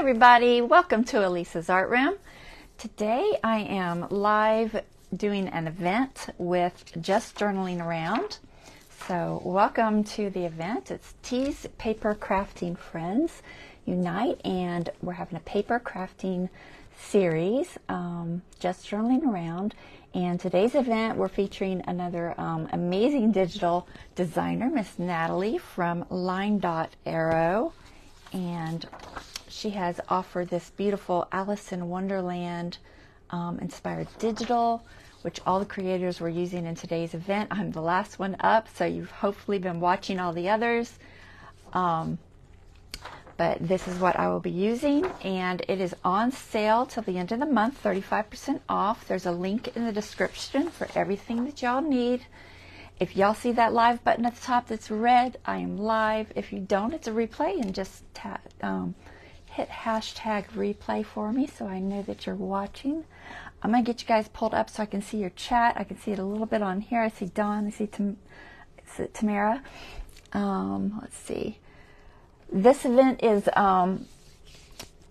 everybody, welcome to Elisa's Art Room. Today I am live doing an event with Just Journaling Around. So welcome to the event. It's T's Paper Crafting Friends Unite, and we're having a paper crafting series, Just Journaling Around. And today's event, we're featuring another amazing digital designer, Miss Natalie from LineDotArrow. And she has offered this beautiful Alice in Wonderland inspired digital, which all the creators were using in today's event. I'm the last one up, so you've hopefully been watching all the others. But this is what I will be using, and it is on sale till the end of the month, 35% off. There's a link in the description for everything that y'all need. If y'all see that live button at the top that's red, I am live. If you don't, it's a replay, and just hit hashtag replay for me so I know that you're watching. I'm going to get you guys pulled up so I can see your chat. I can see it a little bit on here. I see Dawn. I see Tamara. Let's see. This event is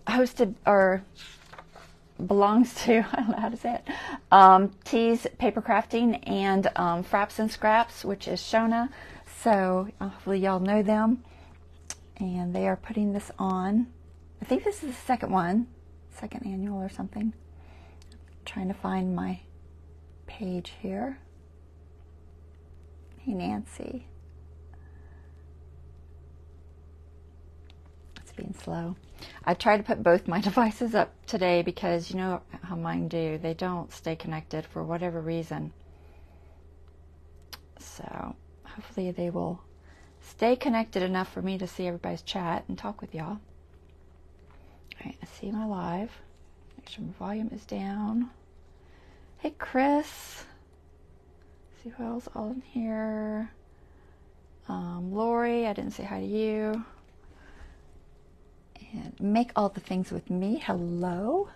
hosted or belongs to, I don't know how to say it, T's Paper Crafting and Frapps Scraps, which is Shonna. So hopefully y'all know them. And they are putting this on. I think this is the second one, second annual or something. I'm trying to find my page here. Hey, Nancy. Being slow. I tried to put both my devices up today because you know how mine do. They don't stay connected for whatever reason. So hopefully they will stay connected enough for me to see everybody's chat and talk with y'all. Alright, I see my live. Make sure my volume is down. Hey Chris. See who else all in here. Lori, I didn't say hi to you. And make all the things with me. Hello.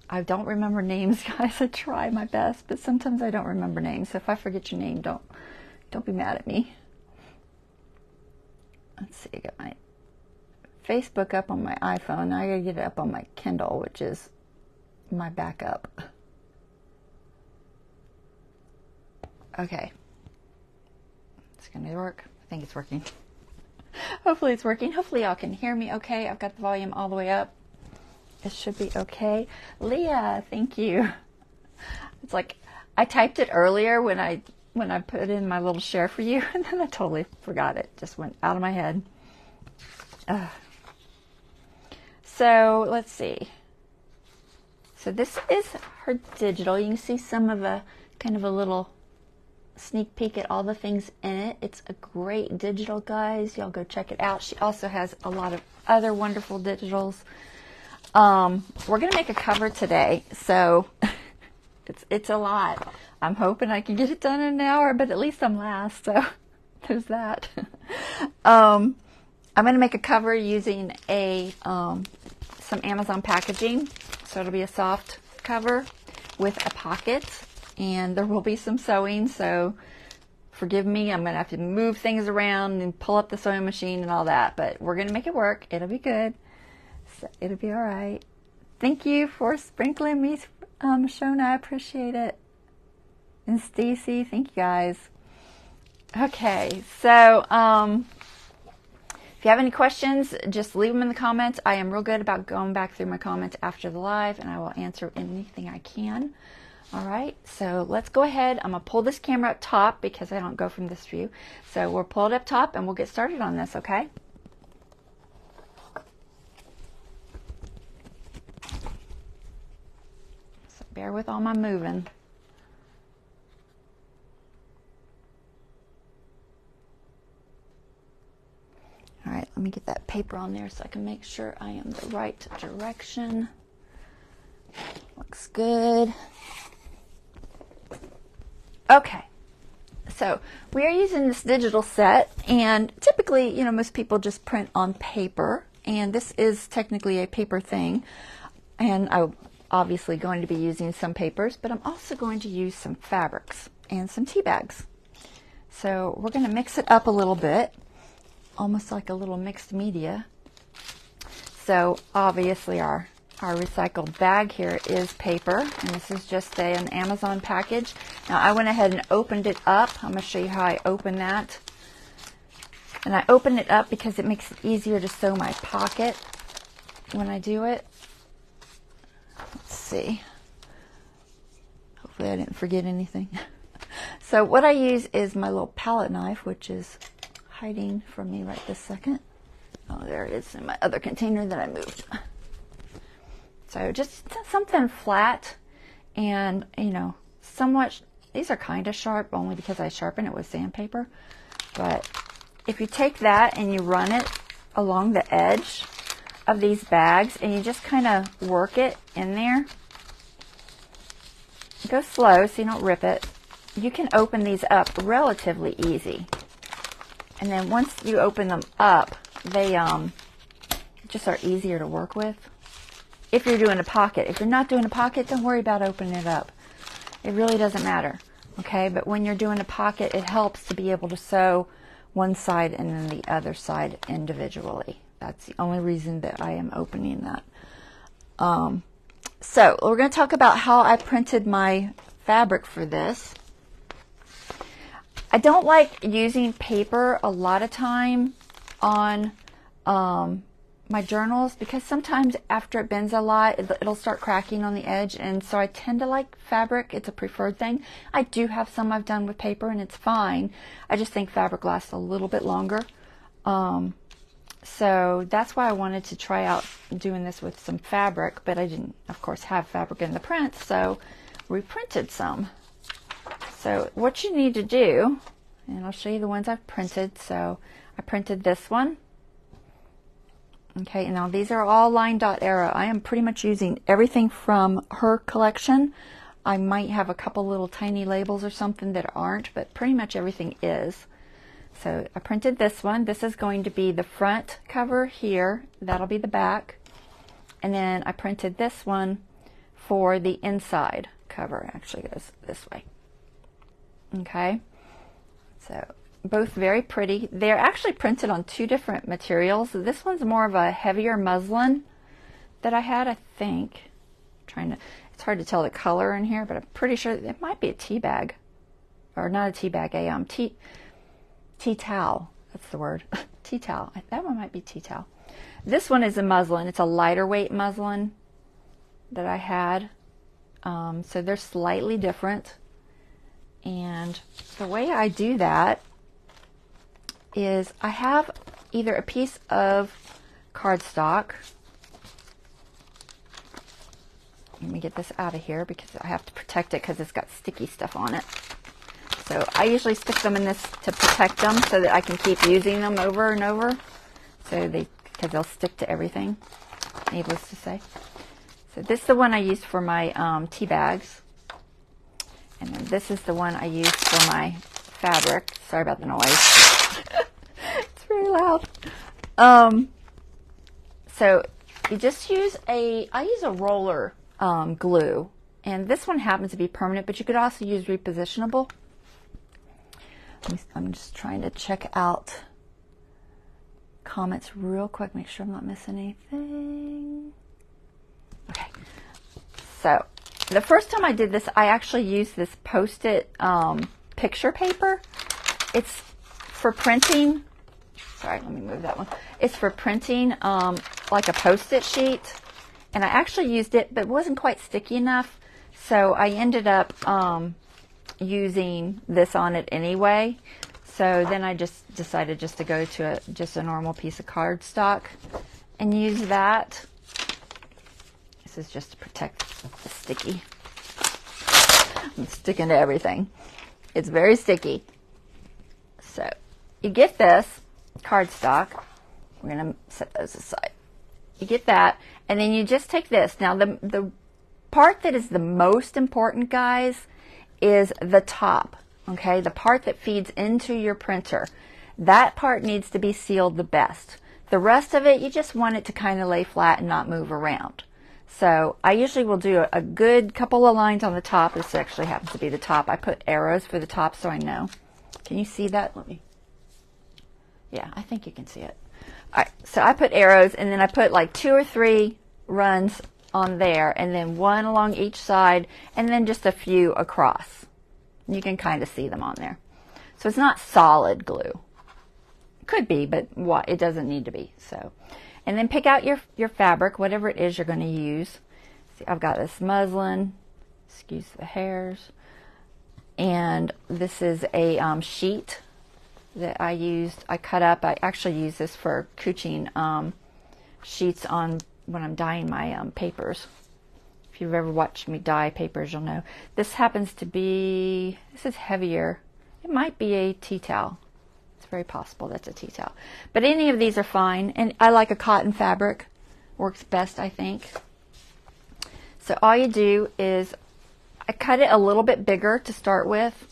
I don't remember names, guys. I try my best, but sometimes I don't remember names. So if I forget your name, don't be mad at me. Let's see. I got my Facebook up on my iPhone. Now I gotta get it up on my Kindle, which is my backup. Okay. It's gonna work. I think it's working. Hopefully it's working. Hopefully y'all can hear me okay. I've got the volume all the way up. It should be okay. Leah, thank you. It's like I typed it earlier when I put in my little share for you, and then I totally forgot it. Just went out of my head. So let's see. So this is her digital. You can see some of a kind of a little sneak peek at all the things in it. It's a great digital, guys. Y'all go check it out. She also has a lot of other wonderful digitals. We're gonna make a cover today, so it's a lot. I'm hoping I can get it done in an hour, but at least I'm last, so there's that. I'm gonna make a cover using a some Amazon packaging, so it'll be a soft cover with a pocket. And there will be some sewing, so forgive me. I'm going to have to move things around and pull up the sewing machine and all that. But we're going to make it work. It'll be good. So it'll be all right. Thank you for sprinkling me, Shonna. I appreciate it. And Stacy, thank you guys. Okay, so if you have any questions, just leave them in the comments. I am real good about going back through my comments after the live, and I will answer anything I can. All right, so let's go ahead. I'm going to pull this camera up top because I don't go from this view. So we'll pull it up top and we'll get started on this, okay? So bear with all my moving. All right, let me get that paper on there so I can make sure I am the right direction. Looks good. Okay, so we are using this digital set, and typically, you know, most people just print on paper, and this is technically a paper thing, and I'm obviously going to be using some papers, but I'm also going to use some fabrics and some tea bags. So we're going to mix it up a little bit, almost like a little mixed media. So obviously our recycled bag here is paper, and this is just an Amazon package. Now I went ahead and opened it up. I'm going to show you how I open that. And I open it up because it makes it easier to sew my pocket when I do it. Let's see. Hopefully I didn't forget anything. So what I use is my little palette knife, which is hiding from me right this second. Oh, there it is in my other container that I moved. So just something flat and, you know, somewhat, these are kind of sharp only because I sharpen it with sandpaper. But if you take that and you run it along the edge of these bags and you just kind of work it in there, go slow so you don't rip it, you can open these up relatively easy. And then once you open them up, they just are easier to work with. If you're doing a pocket. If you're not doing a pocket, don't worry about opening it up. It really doesn't matter. Okay, but when you're doing a pocket, it helps to be able to sew one side and then the other side individually. That's the only reason that I am opening that. So we're going to talk about how I printed my fabric for this. I don't like using paper a lot of time on my journals because sometimes after it bends a lot, it'll start cracking on the edge, and so I tend to like fabric. It's a preferred thing. I do have some I've done with paper and it's fine. I just think fabric lasts a little bit longer. So that's why I wanted to try out doing this with some fabric, but I didn't, of course, have fabric in the print, so we printed some. So what you need to do, and I'll show you the ones I've printed. So I printed this one. Okay, and now these are all LineDotArrow. I am pretty much using everything from her collection. I might have a couple little tiny labels or something that aren't, but pretty much everything is. So I printed this one. This is going to be the front cover here. That'll be the back. And then I printed this one for the inside cover. It actually goes this way. Okay, so both very pretty. They're actually printed on two different materials. This one's more of a heavier muslin that I had, I think. It's hard to tell the color in here, but I'm pretty sure it might be a tea bag, or not a tea bag, a tea towel. That's the word. Tea towel. That one might be tea towel. This one is a muslin. It's a lighter weight muslin that I had. So they're slightly different. And the way I do that is I have either a piece of cardstock. Let me get this out of here because I have to protect it because it's got sticky stuff on it. So I usually stick them in this to protect them so that I can keep using them over and over. So because they'll stick to everything, needless to say. So this is the one I use for my tea bags. And then this is the one I use for my fabric. Sorry about the noise. It's very loud. So you just use I use a roller glue. And this one happens to be permanent, but you could also use repositionable. I'm just trying to check out comments real quick, make sure I'm not missing anything. Okay. So the first time I did this, I actually used this Post-it picture paper. It's for printing. Sorry, let me move that one. It's for printing like a Post-it sheet. And I actually used it, but it wasn't quite sticky enough. So I ended up using this on it anyway. So then I just decided just to go to just a normal piece of cardstock and use that. This is just to protect the sticky. I'm sticking to everything. It's very sticky. So you get this cardstock. We're going to set those aside. You get that, and then you just take this. Now the part that is the most important, guys, is the top. Okay, the part that feeds into your printer. That part needs to be sealed the best. The rest of it, you just want it to kind of lay flat and not move around. So I usually will do a good couple of lines on the top. This actually happens to be the top. I put arrows for the top so I know. Can you see that? Yeah, I think you can see it. All right, so I put arrows, and then I put like 2 or 3 runs on there, and then 1 along each side, and then just a few across. You can kind of see them on there. So it's not solid glue. Could be, but it doesn't need to be. So, and then pick out your fabric, whatever it is you're going to use. See, I've got this muslin, excuse the hairs, and this is a sheet that I cut up. I actually use this for couching sheets on when I'm dyeing my papers. If you've ever watched me dye papers, you'll know. This happens to be, this is heavier. It might be a tea towel. It's very possible that's a tea towel. But any of these are fine. And I like a cotton fabric. Works best, I think. So all you do is, I cut it a little bit bigger to start with,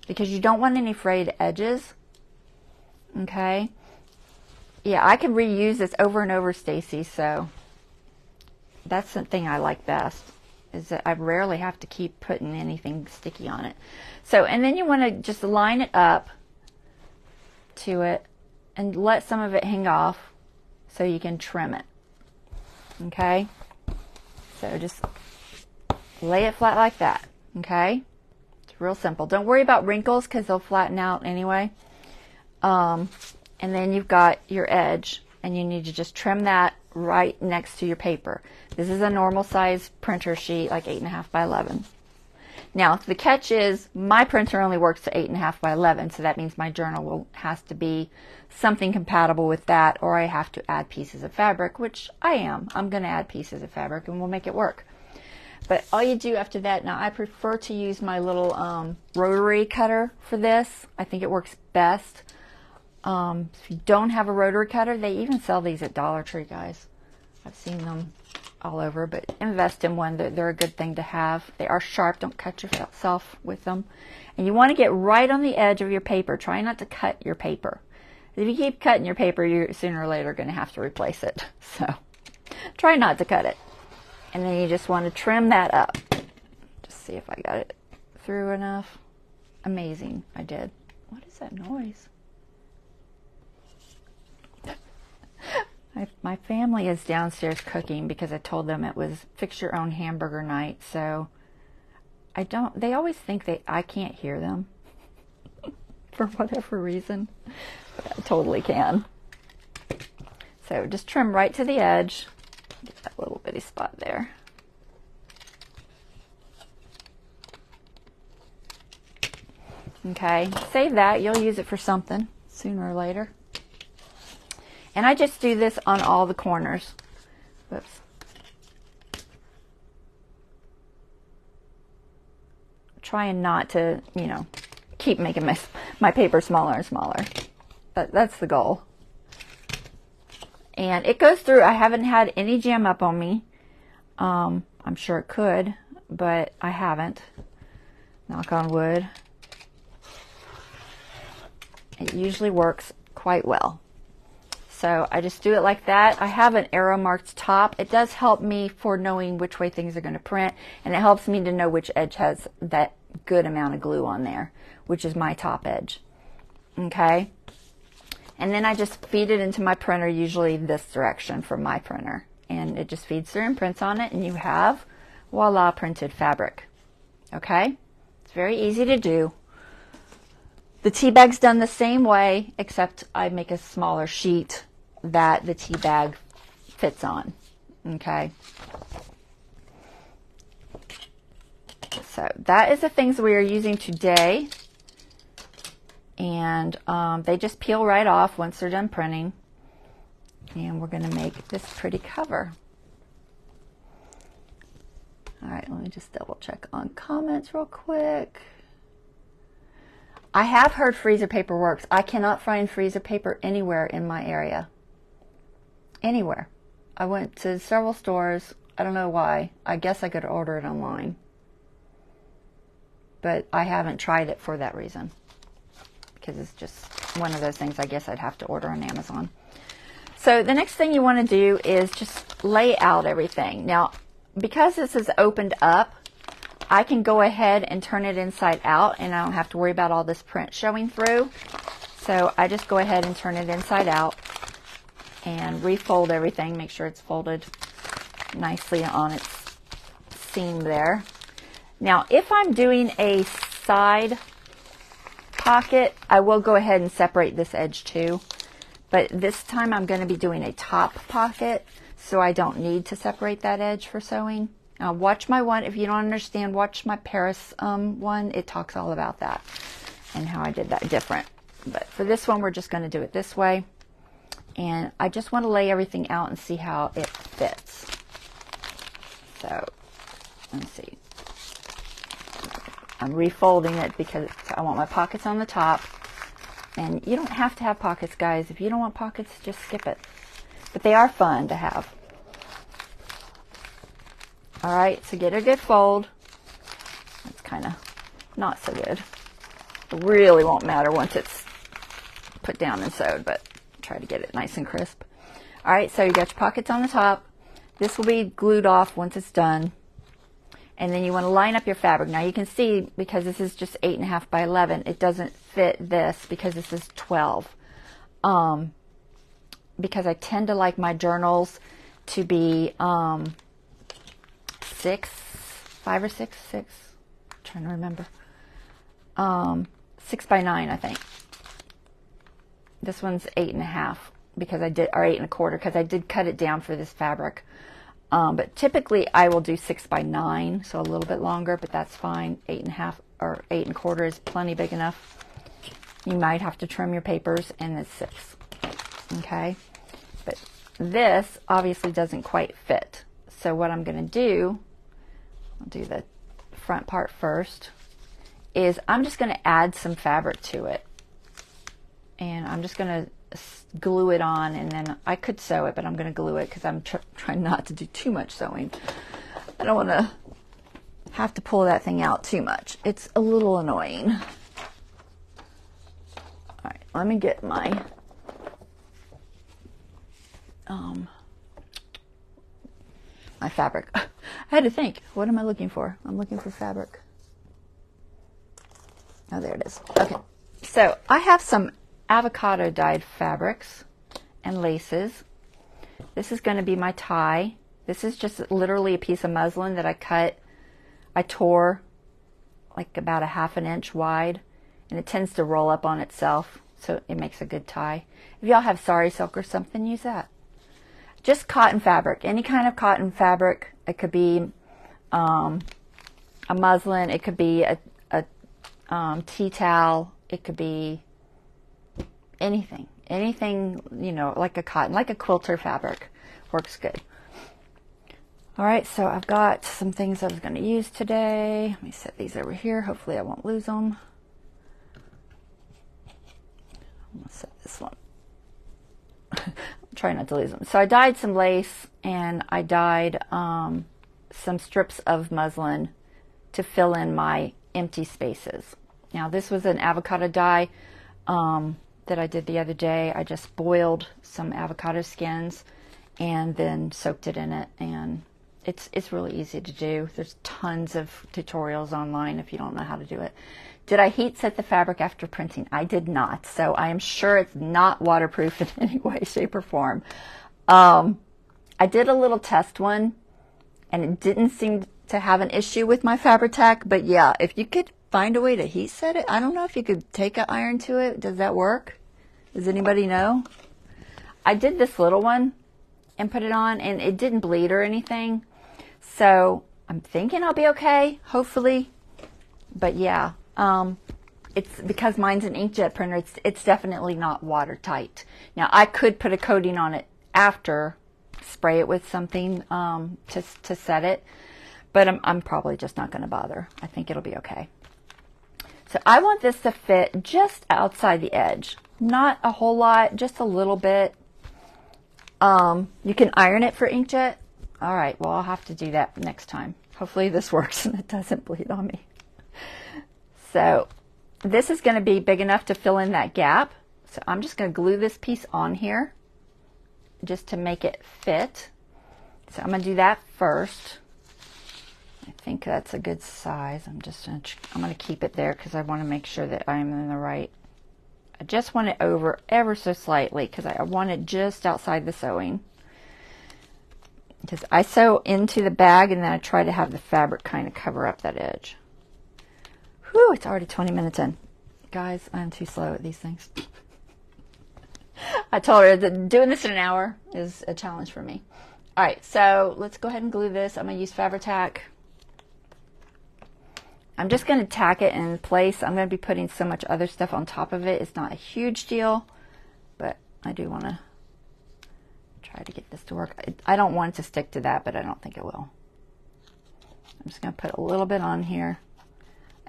because you don't want any frayed edges. Okay. Yeah, I can reuse this over and over, Stacy, so that's the thing I like best, is that I rarely have to keep putting anything sticky on it. So, and then you want to just line it up to it and let some of it hang off so you can trim it. Okay? So just lay it flat like that. Okay? It's real simple. Don't worry about wrinkles because they'll flatten out anyway. And then you've got your edge, and you need to just trim that right next to your paper. This is a normal size printer sheet, like 8.5 by 11. Now, the catch is my printer only works to 8.5 by 11, so that means my journal has to be something compatible with that, or I have to add pieces of fabric, which I am. I'm going to add pieces of fabric, and we'll make it work. But all you do after that, now I prefer to use my little rotary cutter for this. I think it works best. If you don't have a rotary cutter, they even sell these at Dollar Tree, guys. I've seen them all over, but invest in one. They're a good thing to have. They are sharp. Don't cut yourself with them. And you want to get right on the edge of your paper. Try not to cut your paper. If you keep cutting your paper, you're sooner or later going to have to replace it. So try not to cut it. And then you just want to trim that up. Just see if I got it through enough. Amazing. I did. What is that noise? My family is downstairs cooking because I told them it was fix your own hamburger night. So they always think I can't hear them for whatever reason. But I totally can. So just trim right to the edge. Get that little bitty spot there. Okay, save that. You'll use it for something sooner or later. And I just do this on all the corners. Whoops. Trying not to, keep making my paper smaller and smaller. That's the goal. And it goes through. I haven't had any jam up on me. I'm sure it could, but I haven't. Knock on wood. It usually works quite well. So I just do it like that. I have an arrow marked top. It does help me for knowing which way things are going to print, and it helps me to know which edge has that good amount of glue on there, which is my top edge. Okay? And then I just feed it into my printer, usually this direction from my printer. And it just feeds through and prints on it, and you have, voila, printed fabric. Okay? It's very easy to do. The tea bag's done the same way, except I make a smaller sheet that the tea bag fits on. Okay? So that is the things we are using today. And they just peel right off once they're done printing. And we're going to make this pretty cover. All right, let me just double check on comments real quick. I have heard freezer paper works. I cannot find freezer paper anywhere in my area. Anywhere. I went to several stores. I don't know why. I guess I could order it online. But I haven't tried it for that reason. Because it's just one of those things I guess I'd have to order on Amazon. So the next thing you want to do is just lay out everything. Now, because this is opened up, I can go ahead and turn it inside out, and I don't have to worry about all this print showing through. So I just go ahead and turn it inside out. and refold everything. Make sure it's folded nicely on its seam there. Now, if I'm doing a side pocket, I will go ahead and separate this edge too. But this time I'm going to be doing a top pocket, so I don't need to separate that edge for sewing. Now watch my one. If you don't understand, watch my Paris one. It talks all about that and how I did that different. But for this one, we're just going to do it this way. And I just want to lay everything out and see how it fits. So, let's see. I'm refolding it because I want my pockets on the top. And you don't have to have pockets, guys. If you don't want pockets, just skip it. But they are fun to have. All right, so get a good fold. That's kind of not so good. It really won't matter once it's put down and sewed, but try to get it nice and crisp. All right, so you got your pockets on the top. This will be glued off once it's done. And then you want to line up your fabric. Now you can see, because this is just 8.5 by 11, it doesn't fit this because this is 12. Because I tend to like my journals to be 5 or 6. I'm trying to remember. 6 by 9, I think. This one's 8.5 because I did, or 8.25 because I did cut it down for this fabric. But typically I will do 6 by 9, so a little bit longer, but that's fine. 8.5 or 8.25 is plenty big enough. You might have to trim your papers, and it's 6. Okay, but this obviously doesn't quite fit. So what I'm going to do, I'll do the front part first, is I'm just going to add some fabric to it. And I'm just going to glue it on, and then I could sew it, but I'm going to glue it because I'm trying not to do too much sewing. I don't want to have to pull that thing out too much. It's a little annoying. All right, let me get my my fabric. I had to think, what am I looking for? I'm looking for fabric. Oh, there it is. Okay, so I have some avocado dyed fabrics and laces. This is going to be my tie. This is just literally a piece of muslin that I cut. I tore like about 1/2 inch wide, and it tends to roll up on itself, so it makes a good tie. If y'all have sari silk or something, use that. Just cotton fabric, any kind of cotton fabric. It could be a muslin, it could be a tea towel, it could be anything, you know, like a cotton, like a quilter fabric, works good. All right, so I've got some things I was going to use today. Let me set these over here. Hopefully I won't lose them. I'm going to set this one. I'm trying not to lose them. So I dyed some lace, and I dyed some strips of muslin to fill in my empty spaces. Now this was an avocado dye that I did the other day. I just boiled some avocado skins and then soaked it in it, and it's really easy to do. There's tons of tutorials online if you don't know how to do it. Did I heat set the fabric after printing? I did not, so I am sure it's not waterproof in any way, shape, or form. I did a little test one, and it didn't seem to have an issue with my Fabri-Tac, but yeah, if you could find a way to heat set it. I don't know if you could take an iron to it. Does that work? Does anybody know? I did this little one and put it on, and it didn't bleed or anything. So I'm thinking I'll be okay, hopefully. But yeah, it's because mine's an inkjet printer. It's definitely not watertight. Now I could put a coating on it after, spray it with something to set it, but I'm probably just not going to bother. I think it'll be okay. So I want this to fit just outside the edge. Not a whole lot, just a little bit. You can iron it for inkjet. All right, well, I'll have to do that next time. Hopefully this works and it doesn't bleed on me. So this is going to be big enough to fill in that gap. So I'm just going to glue this piece on here just to make it fit. So I'm going to do that first. I think that's a good size. I'm going to keep it there because I want to make sure that I'm in the right I just want it over ever so slightly because I want it just outside the sewing. Because I sew into the bag and then I try to have the fabric kind of cover up that edge. Whew, it's already 20 minutes in. Guys, I'm too slow at these things. I told her that doing this in an hour is a challenge for me. All right, so let's go ahead and glue this. I'm going to use Fabri-Tac. I'm just going to tack it in place. I'm going to be putting so much other stuff on top of it. It's not a huge deal, but I do want to try to get this to work. I don't want it to stick to that, but I don't think it will. I'm just going to put a little bit on here.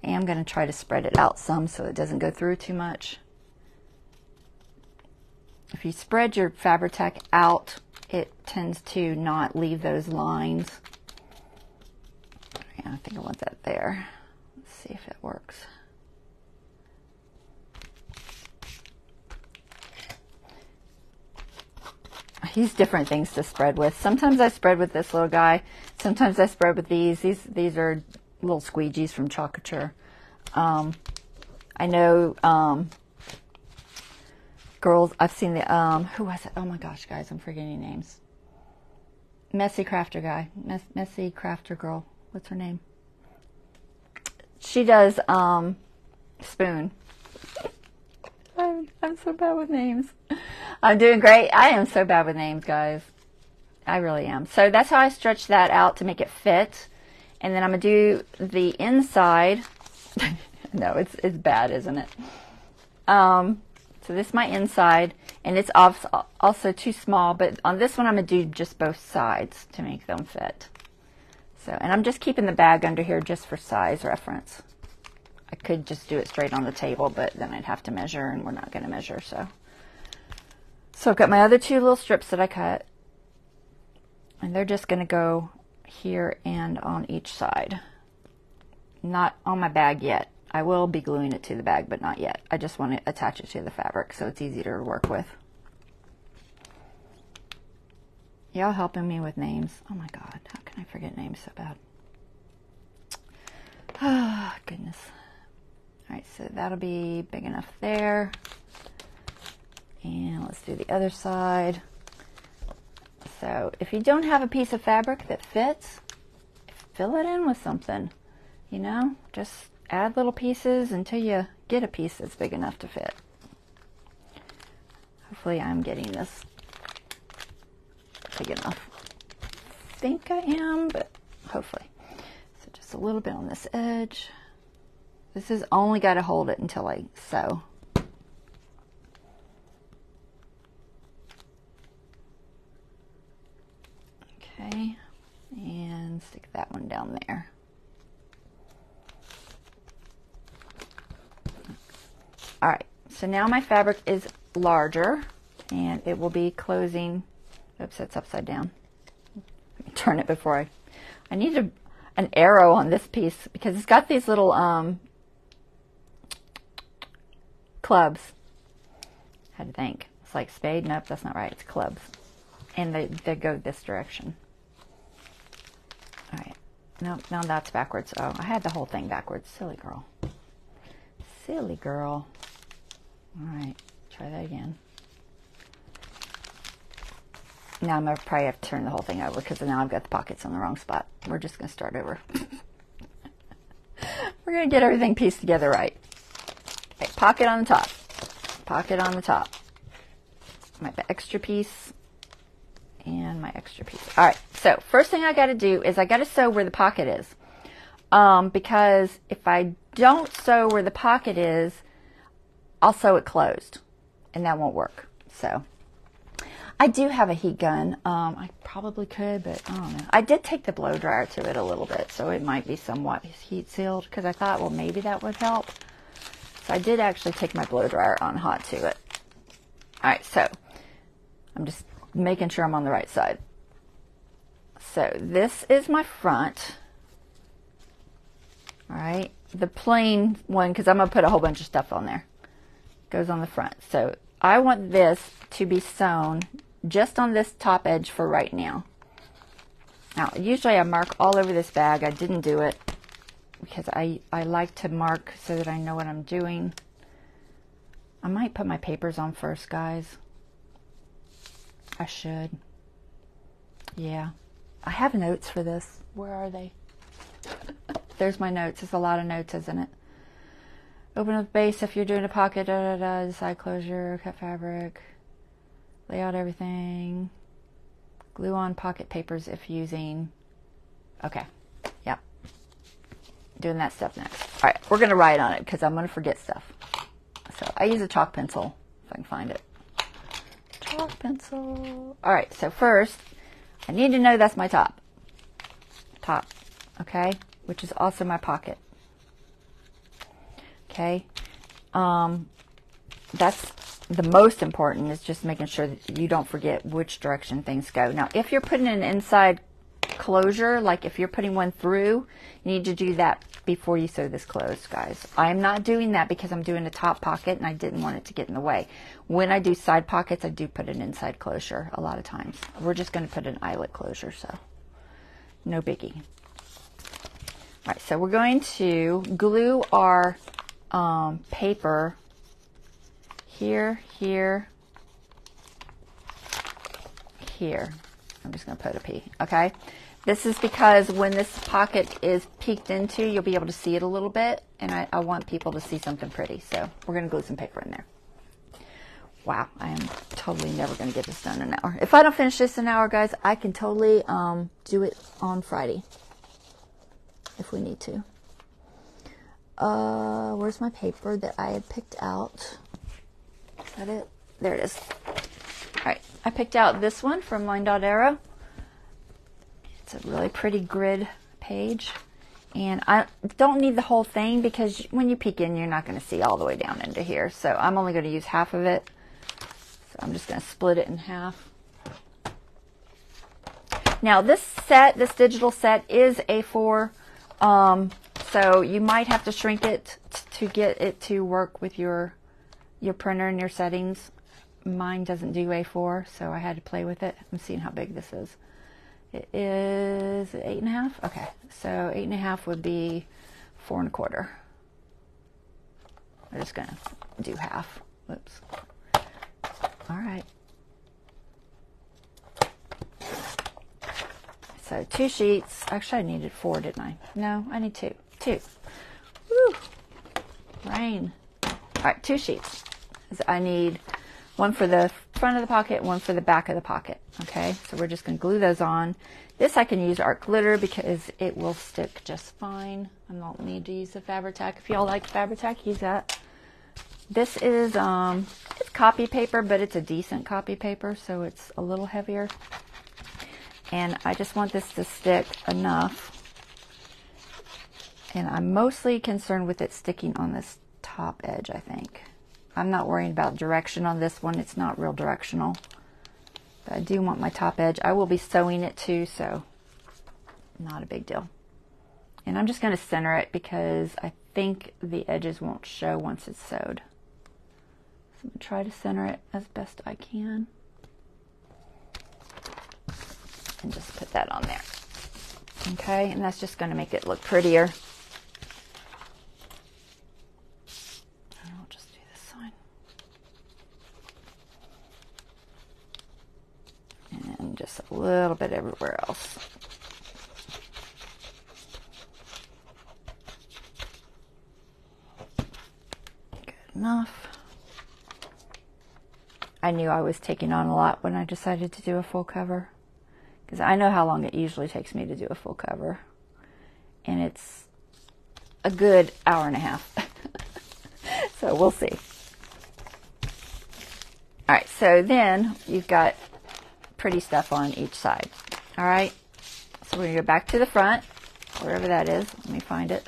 I am going to try to spread it out some so it doesn't go through too much. If you spread your Fabri-Tac out, it tends to not leave those lines. Yeah, I think I want that there. Let's see if it works. I use different things to spread with. Sometimes I spread with this little guy. Sometimes I spread with these. These are little squeegees from Chocature. I know girls, I've seen the, who was it? Oh my gosh, guys, I'm forgetting names. Messy Crafter guy. Messy Crafter girl. What's her name? She does spoon. I'm so bad with names. I'm doing great. I am so bad with names, guys. I really am. So that's how I stretch that out to make it fit. And then I'm going to do the inside. No, it's bad, isn't it? So this is my inside, and it's also too small, but on this one I'm going to do just both sides to make them fit. So, and I'm just keeping the bag under here just for size reference. I could just do it straight on the table, but then I'd have to measure, and we're not going to measure, so. So I've got my other two little strips that I cut, and they're just going to go here and on each side. Not on my bag yet. I will be gluing it to the bag, but not yet. I just want to attach it to the fabric so it's easy to work with. Y'all helping me with names. Oh my God, how can I forget names so bad? Ah, goodness. All right, so that'll be big enough there. And let's do the other side. So if you don't have a piece of fabric that fits, fill it in with something, you know, just add little pieces until you get a piece that's big enough to fit. Hopefully I'm getting this big enough. I think I am, but hopefully. So just a little bit on this edge. This has only got to hold it until I sew. Okay, and stick that one down there. All right, so now my fabric is larger and it will be closing. Oops, that's upside down. Let me turn it before I need an arrow on this piece because it's got these little clubs. I had to think. It's like spade. Nope, that's not right. It's clubs. And they go this direction. All right. Nope, now that's backwards. Oh, I had the whole thing backwards. Silly girl. Silly girl. All right, try that again. Now I'm going to probably have to turn the whole thing over because now I've got the pockets on the wrong spot. We're just going to start over. We're going to get everything pieced together right. Okay, pocket on the top. Pocket on the top. My extra piece and my extra piece. All right, so first thing I got to do is I got to sew where the pocket is. Because if I don't sew where the pocket is, I'll sew it closed, and that won't work. So I do have a heat gun. I probably could, but I don't know. I did take the blow dryer to it a little bit, so it might be somewhat heat sealed because I thought, well, maybe that would help. So I did actually take my blow dryer on hot to it. All right, so I'm just making sure I'm on the right side. So this is my front. All right, the plain one, because I'm going to put a whole bunch of stuff on there, goes on the front. So I want this to be sewn just on this top edge for right now. Now, usually I mark all over this bag. I didn't do it because I like to mark so that I know what I'm doing. I might put my papers on first, guys. I should. Yeah. I have notes for this. Where are they? There's my notes. It's a lot of notes, isn't it? Open up base if you're doing a pocket, decide closure, cut fabric, lay out everything, glue on pocket papers if using. Okay. Yep. Doing that stuff next. All right. We're going to write on it because I'm going to forget stuff. So I use a chalk pencil if I can find it. Chalk pencil. All right. So first, I need to know that's my top. Top. Okay. Which is also my pocket. Okay. That's the most important, is just making sure that you don't forget which direction things go. Now, if you're putting an inside closure, like if you're putting one through, you need to do that before you sew this closed, guys. I'm not doing that because I'm doing a top pocket and I didn't want it to get in the way. When I do side pockets, I do put an inside closure a lot of times. We're just going to put an eyelet closure, so no biggie. All right, so we're going to glue our paper here, here, here. I'm just going to put a P, okay? This is because when this pocket is peeked into, you'll be able to see it a little bit, and I want people to see something pretty, so we're going to glue some paper in there. Wow, I am totally never going to get this done in an hour. If I don't finish this in an hour, guys, I can totally do it on Friday if we need to. Where's my paper that I had picked out? Is that it? There it is. All right, I picked out this one from LineDotArrow. It's a really pretty grid page. And I don't need the whole thing because when you peek in, you're not going to see all the way down into here. So I'm only going to use half of it. So I'm just going to split it in half. Now this set, this digital set, is A4. So you might have to shrink it to get it to work with your printer and your settings. Mine doesn't do A4, so I had to play with it. I'm seeing how big this is. It is 8.5. Okay, so 8.5 would be 4 1/4. I'm just gonna do half. Whoops. All right. So 2 sheets. Actually, I needed 4, didn't I? No, I need 2. 2. Woo! Rain. All right, 2 sheets. I need one for the front of the pocket, one for the back of the pocket. Okay, so we're just going to glue those on. This I can use art glitter because it will stick just fine. I don't need to use the Fabri-Tac. If y'all like Fabri-Tac, use that. This is it's copy paper, but it's a decent copy paper, so it's a little heavier. And I just want this to stick enough. And I'm mostly concerned with it sticking on this top edge, I think. I'm not worrying about direction on this one. It's not real directional. But I do want my top edge. I will be sewing it too, so not a big deal. And I'm just going to center it because I think the edges won't show once it's sewed. So I'm going to try to center it as best I can. And just put that on there. Okay, and that's just going to make it look prettier. And I'll just do this side. And just a little bit everywhere else. Good enough. I knew I was taking on a lot when I decided to do a full cover. Because I know how long it usually takes me to do a full cover. And it's a good hour and a half. So we'll see. Alright, so then you've got pretty stuff on each side. Alright, so we're going to go back to the front, wherever that is. Let me find it.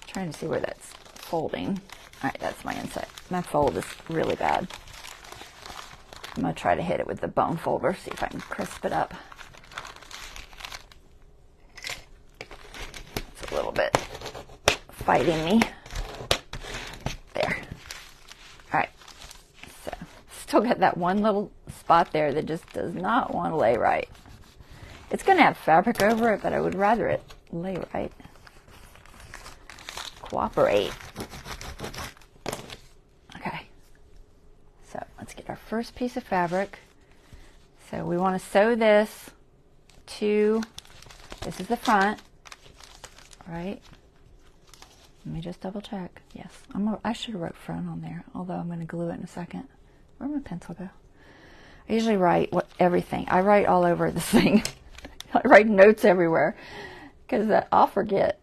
I'm trying to see where that's folding. Alright, that's my inside. My fold is really bad. I'm going to try to hit it with the bone folder, see if I can crisp it up. It's a little bit fighting me. There. Alright. So, still got that one little spot there that just does not want to lay right. It's going to have fabric over it, but I would rather it lay right. Cooperate. our first piece of fabric. So we want to sew this to, this is the front, right? Let me just double check. Yes, I should have wrote front on there, although I'm going to glue it in a second. Where'd my pencil go? I usually write everything. I write all over this thing. I write notes everywhere because I'll forget.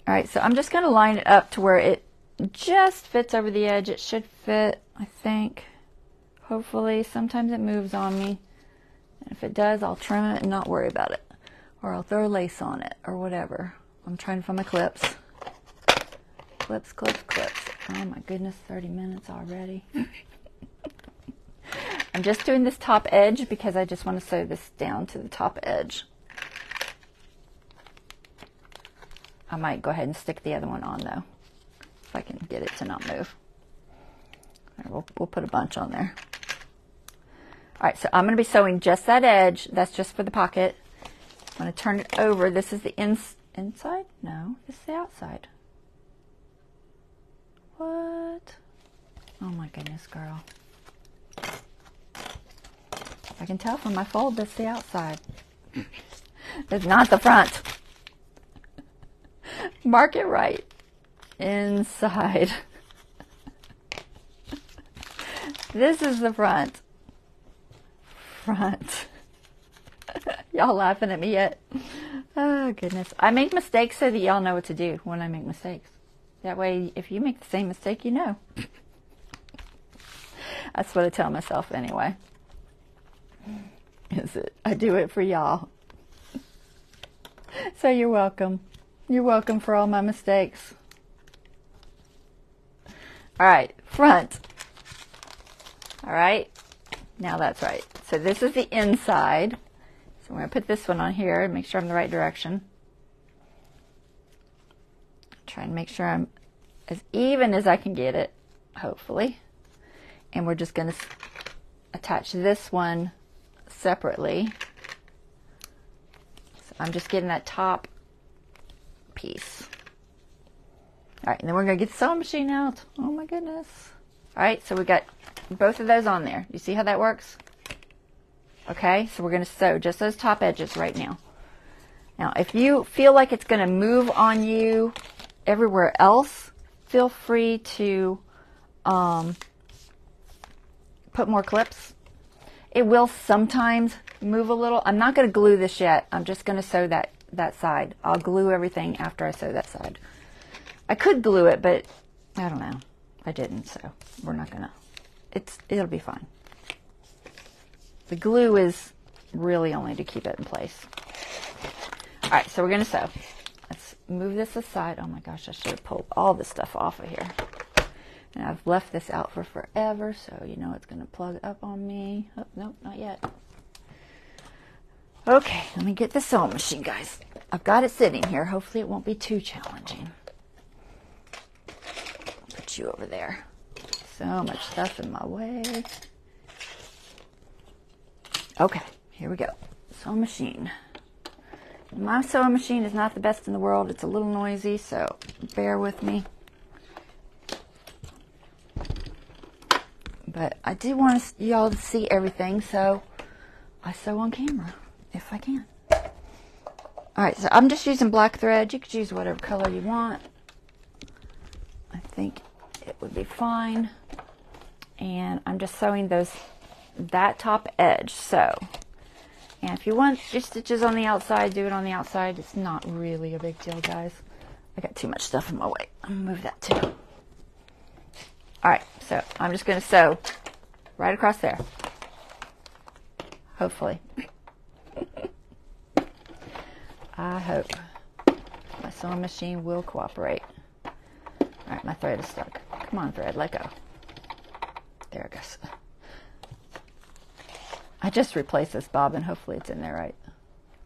All right, so I'm just going to line it up to where it just fits over the edge. It should fit, I think. Hopefully. Sometimes it moves on me. And if it does, I'll trim it and not worry about it. Or I'll throw lace on it or whatever. I'm trying to find my clips. Clips, clips, clips. Oh my goodness, 30 minutes already. I'm just doing this top edge because I just want to sew this down to the top edge. I might go ahead and stick the other one on though, if I can get it to not move. Right, we'll put a bunch on there. All right, so I'm going to be sewing just that edge. That's just for the pocket. I'm going to turn it over. This is the inside? No, this is the outside. What? Oh my goodness, girl. I can tell from my fold that's the outside. It's not the front. Mark it right. Inside. This is the front. Front. Y'all laughing at me yet? Oh goodness. I make mistakes so that y'all know what to do when I make mistakes. That way, if you make the same mistake, you know. That's what I tell myself anyway. Is it? I do it for y'all. So you're welcome. You're welcome for all my mistakes. All right, front. All right, now that's right. So this is the inside. So I'm going to put this one on here and make sure I'm in the right direction. Try and make sure I'm as even as I can get it, hopefully. And we're just going to attach this one separately. So I'm just getting that top piece. All right, and then we're going to get the sewing machine out. Oh my goodness. All right, so we got both of those on there. You see how that works? Okay, so we're going to sew just those top edges right now. Now, if you feel like it's going to move on you everywhere else, feel free to put more clips. It will sometimes move a little. I'm not going to glue this yet. I'm just going to sew that side. I'll glue everything after I sew that side. I could glue it, but I don't know. I didn't, so we're not going to. It'll be fine. The glue is really only to keep it in place. All right, so we're going to sew. Let's move this aside. Oh my gosh, I should have pulled all this stuff off of here. And I've left this out for forever, so you know it's going to plug up on me. Oh, nope, not yet. Okay, let me get the sewing machine, guys. I've got it sitting here. Hopefully it won't be too challenging. Put you over there. So much stuff in my way. Okay, here we go. Sewing machine. My sewing machine is not the best in the world. It's a little noisy, so bear with me. But I do want y'all to see everything, so I sew on camera if I can. Alright, so I'm just using black thread. You could use whatever color you want. I think it would be fine. And I'm just sewing that top edge. So, and if you want your stitches on the outside, do it on the outside. It's not really a big deal, guys. I got too much stuff in my way. I'm gonna move that too. Alright, so I'm just going to sew right across there. Hopefully. I hope my sewing machine will cooperate. Alright, my thread is stuck. Come on, thread, let go. There it goes. I just replaced this bobbin. Hopefully it's in there right.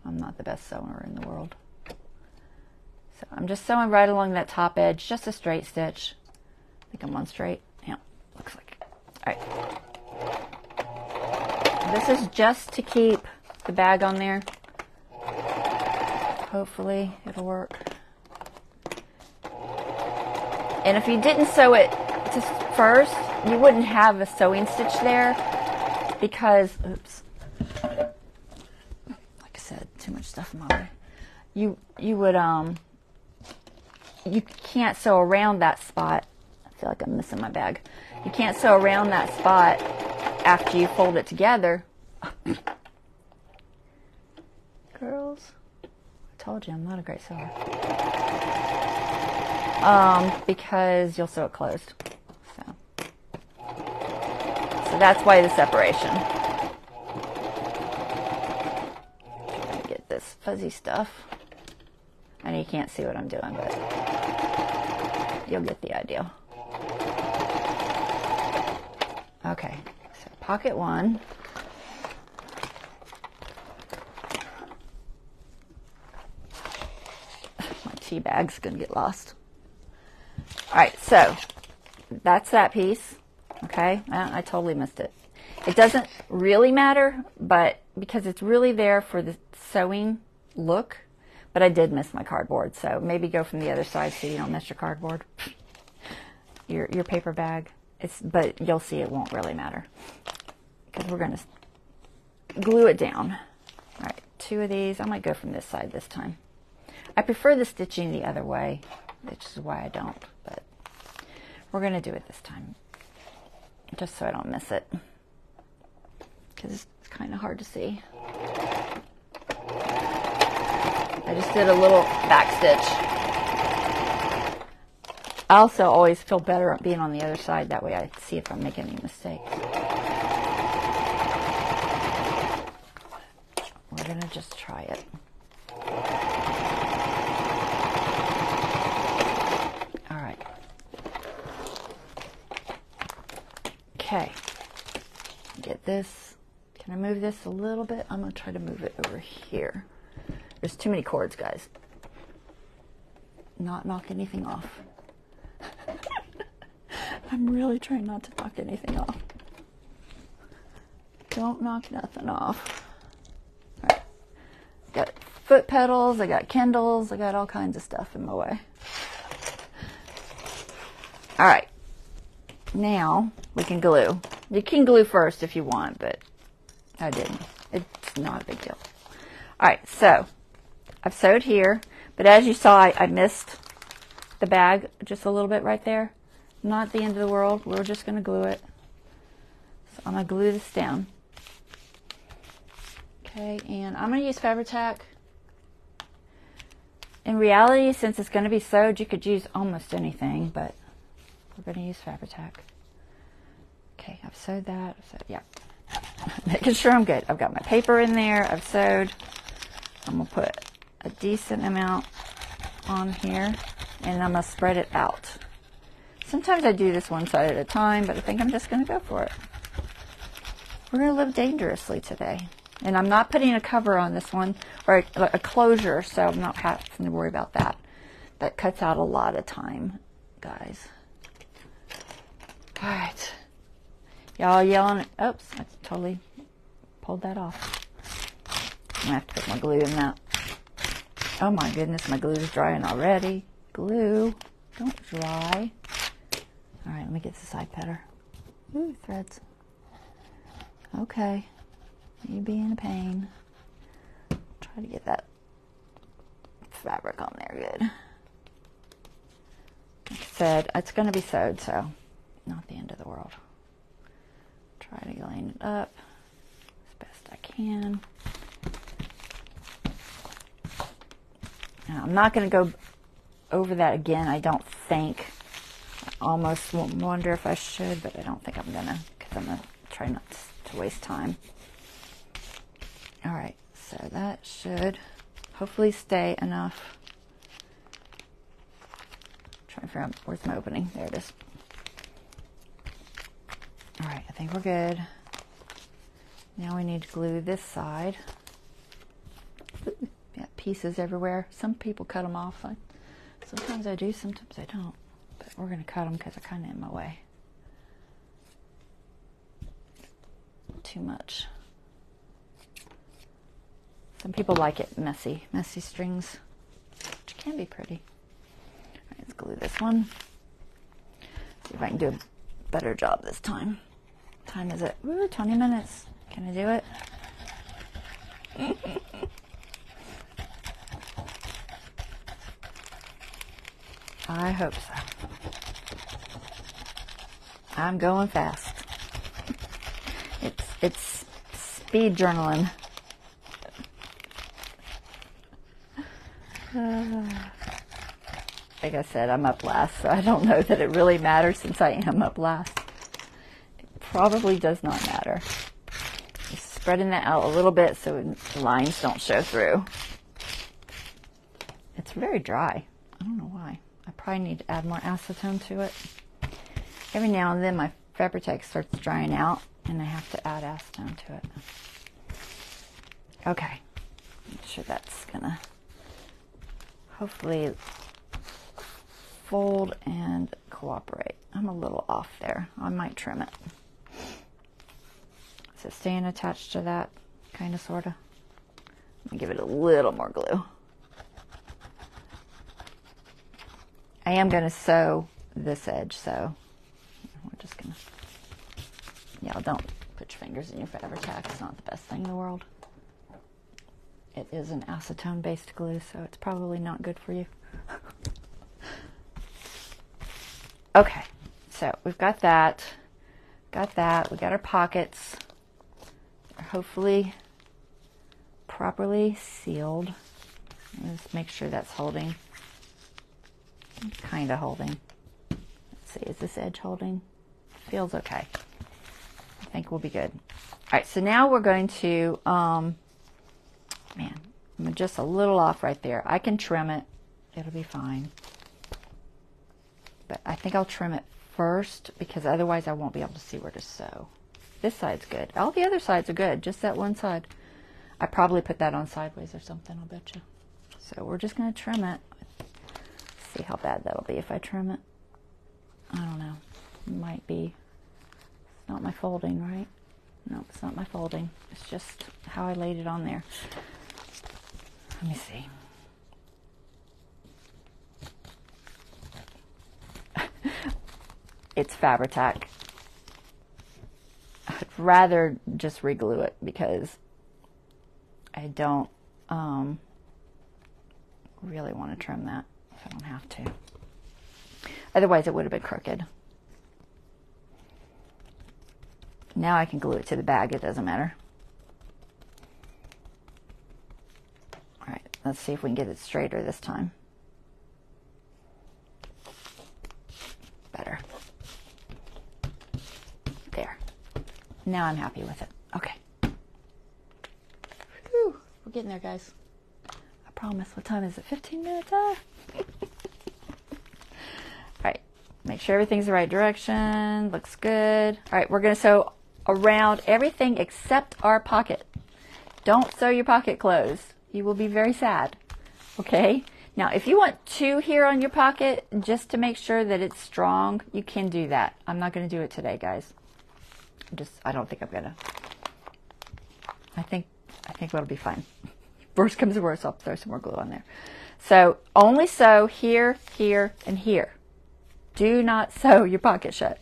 I'm not the best sewer in the world. So I'm just sewing right along that top edge, just a straight stitch. I think I'm on straight. Yeah, looks like it. Alright. This is just to keep the bag on there. Hopefully it'll work. And if you didn't sew it just first, you wouldn't have a sewing stitch there because, oops, like I said, too much stuff in my way. You would, you can't sew around that spot. I feel like I'm missing my bag. You can't sew around that spot after you fold it together. Girls, I told you I'm not a great sewer. Because you'll sew it closed. So that's why the separation. Trying to get this fuzzy stuff. I know you can't see what I'm doing, but you'll get the idea. Okay, so pocket one. My tea bag's gonna get lost. All right, so that's that piece. Okay, I totally missed it. It doesn't really matter, but because it's really there for the sewing look, but I did miss my cardboard, so maybe go from the other side so you don't miss your cardboard. Your paper bag. But you'll see it won't really matter because we're gonna glue it down. All right, 2 of these. I might go from this side this time. I prefer the stitching the other way, which is why I don't, but we're gonna do it this time just so I don't miss it because it's kind of hard to see. I just did a little back stitch. I also always feel better being on the other side. That way I see if I'm making any mistakes. We're going to just try it. All right. Okay. Get this. Can I move this a little bit? I'm going to try to move it over here. There's too many cords, guys. Not knock anything off. I'm really trying not to knock anything off. Don't knock nothing off. All right. Got foot pedals, I got Kindles, I got all kinds of stuff in my way. All right. Now we can glue. You can glue first if you want, but I didn't. It's not a big deal. All right, so I've sewed here, but as you saw, I missed the bag just a little bit right there. Not the end of the world. We're just going to glue it. So I'm going to glue this down. Okay, and I'm going to use Fabri-Tac. In reality, since it's going to be sewed, you could use almost anything, but we're going to use Fabri-Tac. Okay, I've sewed that. Yeah. Making sure I'm good. I've got my paper in there. I've sewed. I'm going to put a decent amount on here, and I'm going to spread it out. Sometimes I do this one side at a time, but I think I'm just going to go for it. We're going to live dangerously today. And I'm not putting a cover on this one, or a closure, so I'm not having to worry about that. That cuts out a lot of time, guys. All right. Y'all yelling. Oops, I totally pulled that off. I'm going to have to put my glue in that. Oh my goodness, my glue is drying already. Glue, don't dry. All right, let me get the side cutter. Ooh, threads. Okay, you being a pain. Try to get that fabric on there good. Like I said, it's going to be sewed, so not the end of the world. Try to line it up as best I can. Now, I'm not going to go over that again, I don't think. I almost wonder if I should, but I don't think I'm going to, because I'm going to try not to waste time. All right, so that should hopefully stay enough. Trying to figure out where's my opening. There it is. All right, I think we're good. Now we need to glue this side. Got pieces everywhere. Some people cut them off. Sometimes I do, sometimes I don't. But we're going to cut them because they're kind of in my way. Too much. Some people like it messy. Messy strings, which can be pretty. All right, let's glue this one. See if I can do a better job this time. What time is it? Ooh, 20 minutes. Can I do it? I hope so. I'm going fast. It's speed journaling. Like I said, I'm up last, so I don't know that it really matters since I am up last. It probably does not matter. Just spreading that out a little bit so the lines don't show through. It's very dry. I don't know why. I probably need to add more acetone to it. Every now and then my Fabri-Tac starts drying out and I have to add acetone to it. Okay. Make sure that's gonna hopefully fold and cooperate. I'm a little off there. I might trim it. Is it staying attached to that? Kind of, sort of. Let me give it a little more glue. I am going to sew this edge, so we're just going to, yeah, don't put your fingers in your Fabri-Tac. It's not the best thing in the world. It is an acetone-based glue, so it's probably not good for you. Okay, so we've got that. Got that. We got our pockets. They're hopefully properly sealed. Let's make sure that's holding. Kind of holding. Let's see, is this edge holding? Feels okay. I think we'll be good. All right, so now we're going to, man, I'm just a little off right there. I can trim it. It'll be fine. But I think I'll trim it first because otherwise I won't be able to see where to sew. This side's good. All the other sides are good, just that one side. I probably put that on sideways or something, I'll bet you. So we're just going to trim it. See how bad that'll be if I trim it. I don't know. It might be. It's not my folding, right? No, it's not my folding. It's just how I laid it on there. Let me see. It's Fabri-Tac. I'd rather just reglue it because I don't really want to trim that if I don't have to. Otherwise it would have been crooked. Now I can glue it to the bag. It doesn't matter. All right, let's see if we can get it straighter this time. Better. There. Now I'm happy with it. Okay. Whew, we're getting there, guys. I promise. What time is it? 15 minutes? All right. Make sure everything's the right direction. Looks good. All right, we're going to sew around everything except our pocket. Don't sew your pocket closed. You will be very sad. Okay? Now, if you want two here on your pocket, just to make sure that it's strong, you can do that. I'm not going to do it today, guys. I don't think I'm going to. I think it'll be fine. Worst comes to worst, I'll throw some more glue on there. So, only sew here, here, and here. Do not sew your pocket shut.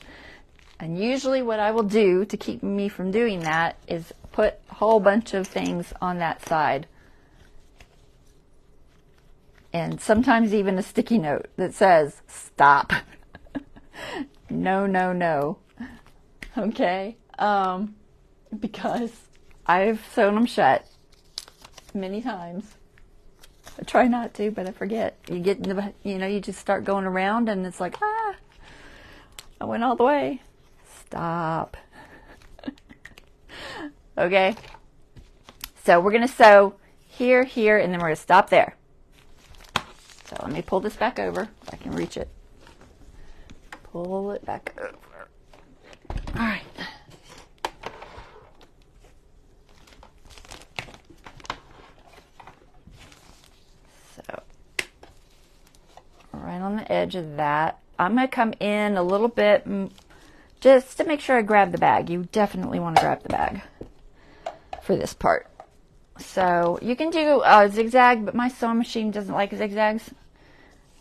And usually what I will do to keep me from doing that is put a whole bunch of things on that side. And sometimes even a sticky note that says, stop. No, no, no. Okay? Because I've sewn them shut many times. I try not to, but I forget. You get in the, you just start going around and it's like, I went all the way. Stop. Okay? So we're going to sew here, here, and then we're going to stop there. So let me pull this back over if I can reach it. Pull it back over. All right. So right on the edge of that. I'm going to come in a little bit just to make sure I grab the bag. You definitely want to grab the bag for this part. So you can do a zigzag, but my sewing machine doesn't like zigzags.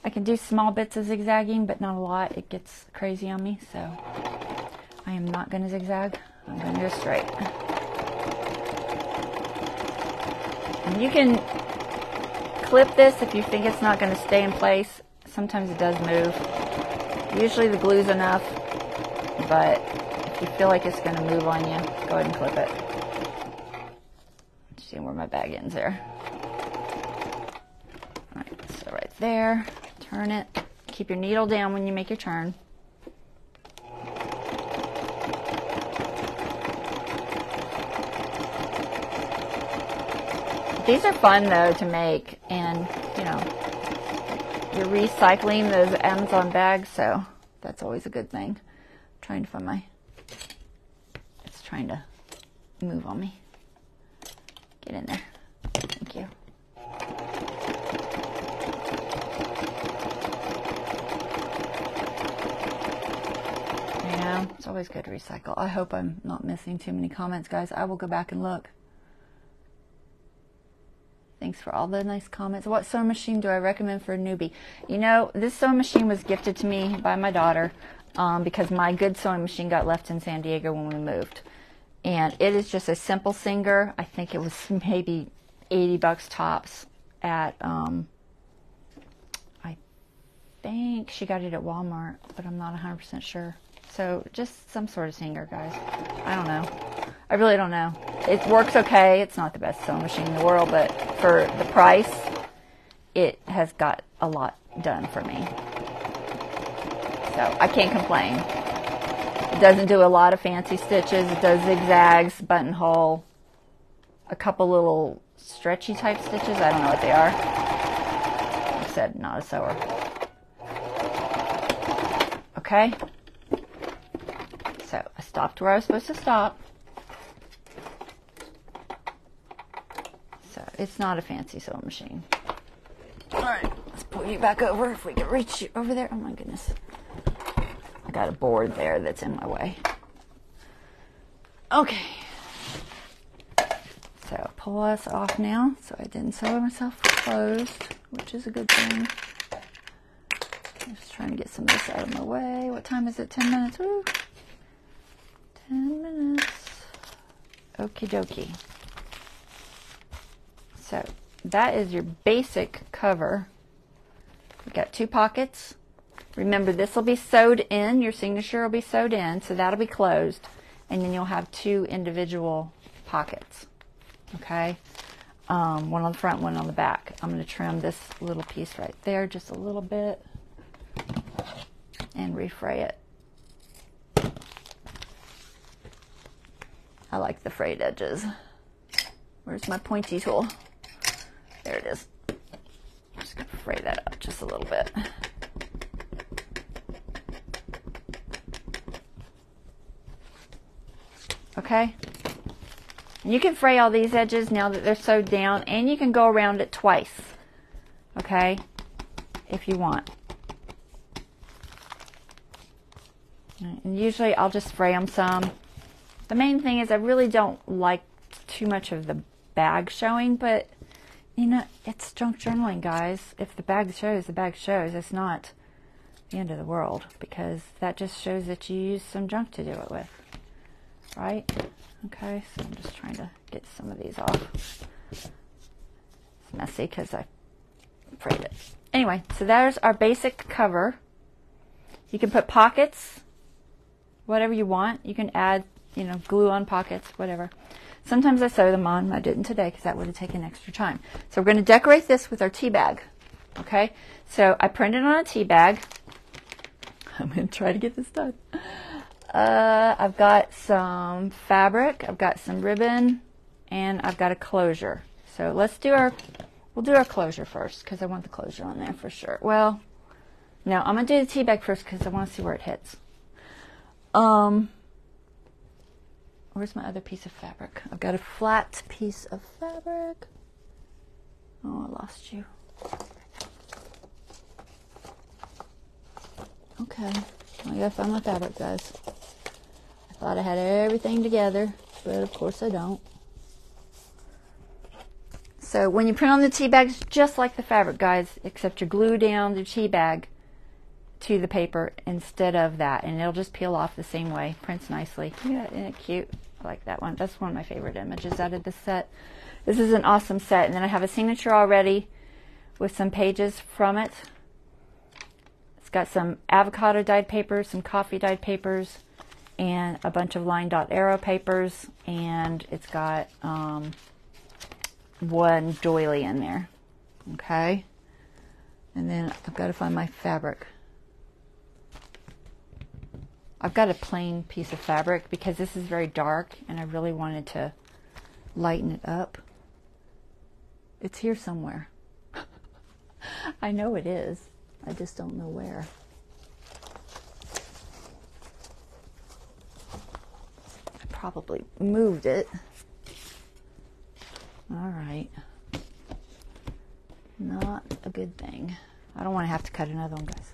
I can do small bits of zigzagging, but not a lot. It gets crazy on me. So I am not going to zigzag. I'm going to go straight. And you can clip this if you think it's not going to stay in place. Sometimes it does move. Usually the glue's enough, but if you feel like it's going to move on you, go ahead and clip it. See where my bag ends there. Alright, so right there, turn it. Keep your needle down when you make your turn. These are fun though to make, and you know, you're recycling those Amazon bags, so that's always a good thing. I'm trying to find my, it's trying to move on me. Get in there. Thank you. Yeah, it's always good to recycle. I hope I'm not missing too many comments, guys. I will go back and look. Thanks for all the nice comments. What sewing machine do I recommend for a newbie? You know, this sewing machine was gifted to me by my daughter because my good sewing machine got left in San Diego when we moved. And it is just a simple Singer. I think it was maybe 80 bucks tops at, I think she got it at Walmart, but I'm not 100% sure. So just some sort of Singer, guys. I don't know. I really don't know. It works okay. It's not the best sewing machine in the world, but for the price, it has got a lot done for me. So I can't complain. It doesn't do a lot of fancy stitches. It does zigzags, buttonhole, a couple little stretchy type stitches. I don't know what they are. Like I said, not a sewer. Okay. So I stopped where I was supposed to stop. So it's not a fancy sewing machine. All right, let's pull you back over if we can reach you over there. Oh my goodness. I got a board there that's in my way. Okay. So pull us off now. So I didn't sew myself closed, which is a good thing. I'm just trying to get some of this out of my way. What time is it? 10 minutes? Woo. 10 minutes. Okie dokie. So that is your basic cover. We've got 2 pockets. Remember, this will be sewed in. Your signature will be sewed in, so that'll be closed. And then you'll have 2 individual pockets. Okay? One on the front, one on the back. I'm going to trim this little piece right there just a little bit and refray it. I like the frayed edges. Where's my pointy tool? There it is. I'm just going to fray that up just a little bit. Okay? And you can fray all these edges now that they're sewed down, and you can go around it twice. Okay? If you want. And usually I'll just fray them some. The main thing is I really don't like too much of the bag showing, but you know, it's junk journaling, guys. If the bag shows, the bag shows. It's not the end of the world, because that just shows that you use some junk to do it with. Right? Okay, so I'm just trying to get some of these off. It's messy because I frayed it. Anyway, so there's our basic cover. You can put pockets, whatever you want. You can add, you know, glue on pockets, whatever. Sometimes I sew them on. I didn't today because that would have taken extra time. So we're going to decorate this with our tea bag. Okay, so I printed on a tea bag. I'm going to try to get this done. I've got some fabric, I've got some ribbon, and I've got a closure. So let's do we'll do our closure first because I want the closure on there for sure. Well, no, I'm going to do the tea bag first because I want to see where it hits. Where's my other piece of fabric? I've got a flat piece of fabric. Oh, I lost you. Okay, I gotta find my fabric, guys. I thought I had everything together, but of course I don't. So when you print on the tea bags, just like the fabric, guys, except you glue down the tea bag to the paper instead of that, and it'll just peel off the same way. Prints nicely. Yeah, isn't it cute? I like that one. That's one of my favorite images out of this set. This is an awesome set. And then I have a signature already with some pages from it. It's got some avocado dyed papers, some coffee dyed papers, and a bunch of LineDotArrow papers, and it's got one doily in there. Okay, and then I've got to find my fabric. I've got a plain piece of fabric because this is very dark and I really wanted to lighten it up. It's here somewhere. I know it is. I just don't know where. I probably moved it. All right. Not a good thing. I don't want to have to cut another one, guys.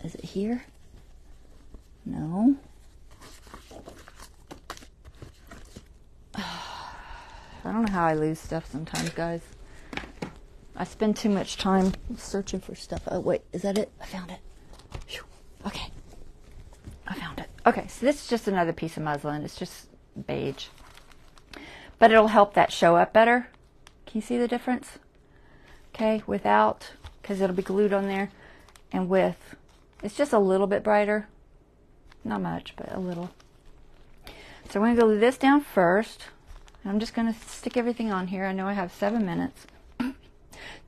Is it here? No. I don't know how I lose stuff sometimes, guys. I spend too much time searching for stuff. Oh, wait. Is that it? I found it. Whew. Okay. I found it. Okay, so this is just another piece of muslin. It's just beige. But it'll help that show up better. Can you see the difference? Okay, without, because it'll be glued on there. And with, it's just a little bit brighter. Not much, but a little. So we're going to glue this down first. I'm just going to stick everything on here. I know I have 7 minutes. Do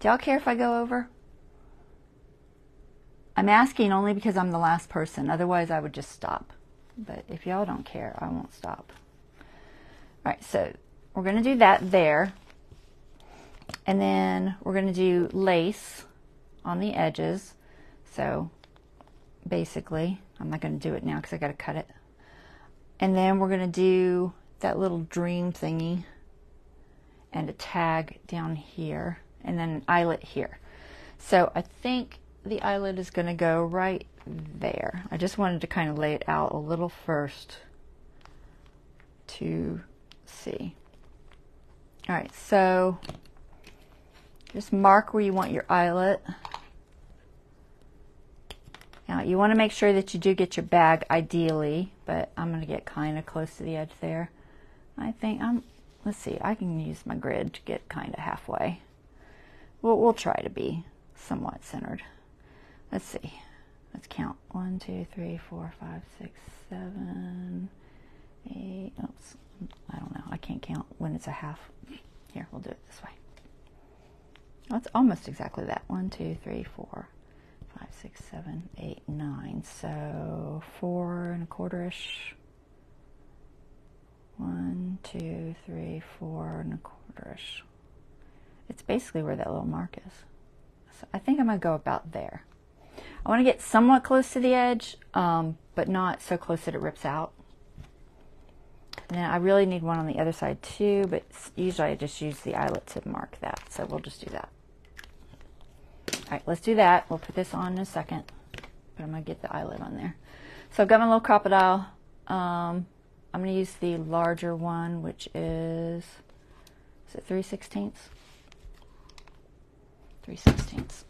y'all care if I go over? I'm asking only because I'm the last person. Otherwise, I would just stop. But if y'all don't care, I won't stop. All right, so we're going to do that there. And then we're going to do lace on the edges. So basically, I'm not going to do it now because I got to cut it. And then we're going to do that little dream thingy and a tag down here and then an eyelet here. So I think the eyelet is going to go right there. I just wanted to kind of lay it out a little first to see. All right, so just mark where you want your eyelet. Now you want to make sure that you do get your bag ideally, but I'm going to get kind of close to the edge there. I think let's see, I can use my grid to get kind of halfway. We'll try to be somewhat centered. Let's see. Let's count. 1, 2, 3, 4, 5, 6, 7, 8. Oops. I don't know. I can't count when it's a half. Here, we'll do it this way. Oh, it's almost exactly that. 1, 2, 3, 4, 5, 6, 7, 8, 9. So 4 1/4-ish. 1, 2, 3, 4 1/4-ish. It's basically where that little mark is. So I think I'm going to go about there. I want to get somewhat close to the edge, but not so close that it rips out. And then I really need one on the other side too, but usually I just use the eyelet to mark that. So we'll just do that. All right, let's do that. We'll put this on in a second, but I'm going to get the eyelet on there. So I've got my little crocodile. I'm going to use the larger one, which is it 3/16? 3/16.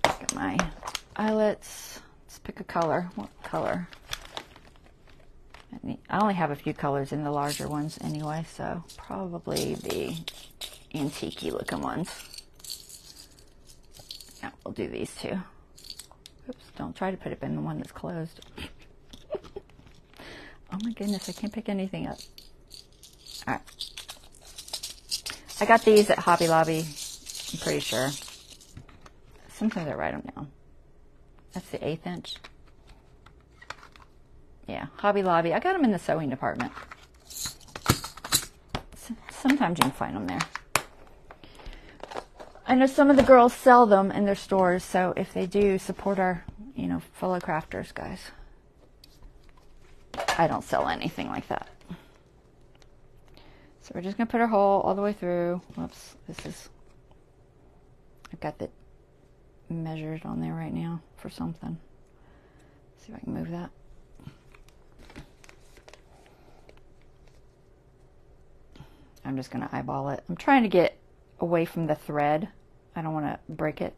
Got my eyelets. Let's pick a color. What color? I only have a few colors in the larger ones anyway, so probably the antique-y looking ones. Yeah, we'll do these two. Oops, don't try to put it in the one that's closed. Oh my goodness, I can't pick anything up. All right. I got these at Hobby Lobby, I'm pretty sure. Sometimes I write them down. That's the 1/8 inch. Yeah, Hobby Lobby. I got them in the sewing department. Sometimes you can find them there. I know some of the girls sell them in their stores, so if they do, support our, fellow crafters, guys. I don't sell anything like that. So we're just going to put our hole all the way through. Whoops, I've got the measured on there right now for something. Let's see if I can move that. I'm just going to eyeball it. I'm trying to get away from the thread. I don't want to break it.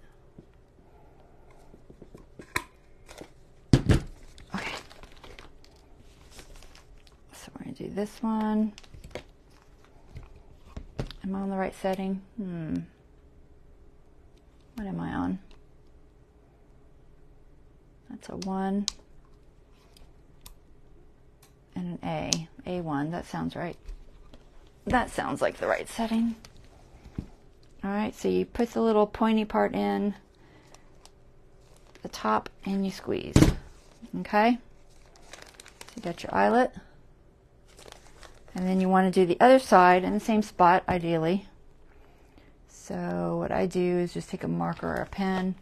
this one. Am I on the right setting? What am I on? That's a 1 and an A. A1, that sounds right. That sounds like the right setting. Alright, so you put the little pointy part in the top and you squeeze. Okay? So you got your eyelet. And then you want to do the other side in the same spot, ideally. So what I do is just take a marker or a pen,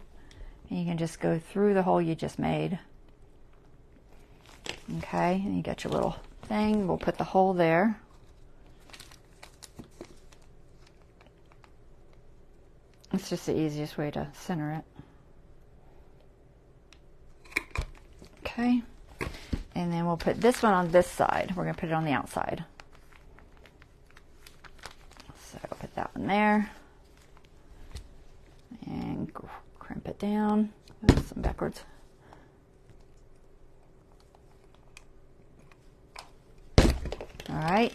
and you can just go through the hole you just made. Okay, and you got your little thing. We'll put the hole there. It's just the easiest way to center it. Okay, and then we'll put this one on this side. We're going to put it on the outside. So put that one there. And crimp it down. Oops, I'm backwards. Alright,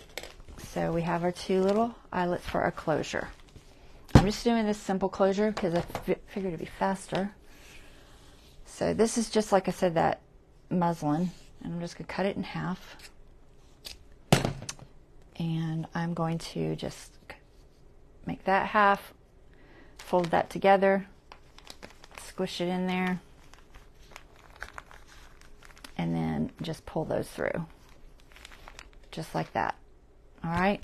so we have our 2 little eyelets for our closure. I'm just doing this simple closure because I figured it'd be faster. So this is just like I said, that muslin, and I'm just going to cut it in half. And I'm going to just make that half, fold that together, squish it in there, and then just pull those through. Just like that. Alright?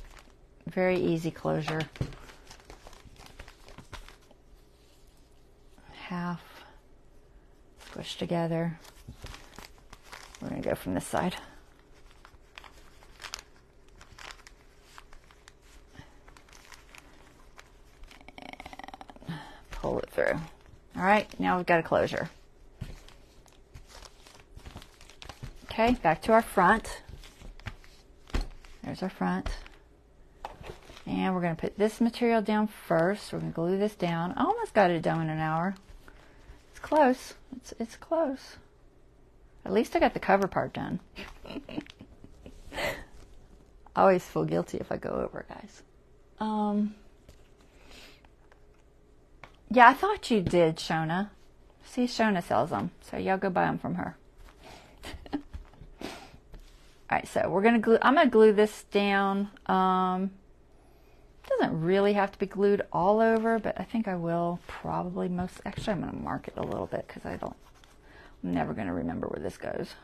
Very easy closure. Half, squish together. We're going to go from this side. And pull it through. Alright, now we've got a closure. Okay, back to our front. There's our front. And we're going to put this material down first. We're going to glue this down. I almost got it done in an hour. It's close. It's close. At least I got the cover part done. I always feel guilty if I go over, guys. Yeah, I thought you did, Shonna. See, Shonna sells them, so y'all go buy them from her. Alright, so we're gonna glue. I'm gonna glue this down. It doesn't really have to be glued all over, but I think I will probably most. Actually, I'm gonna mark it a little bit because I'm never gonna remember where this goes.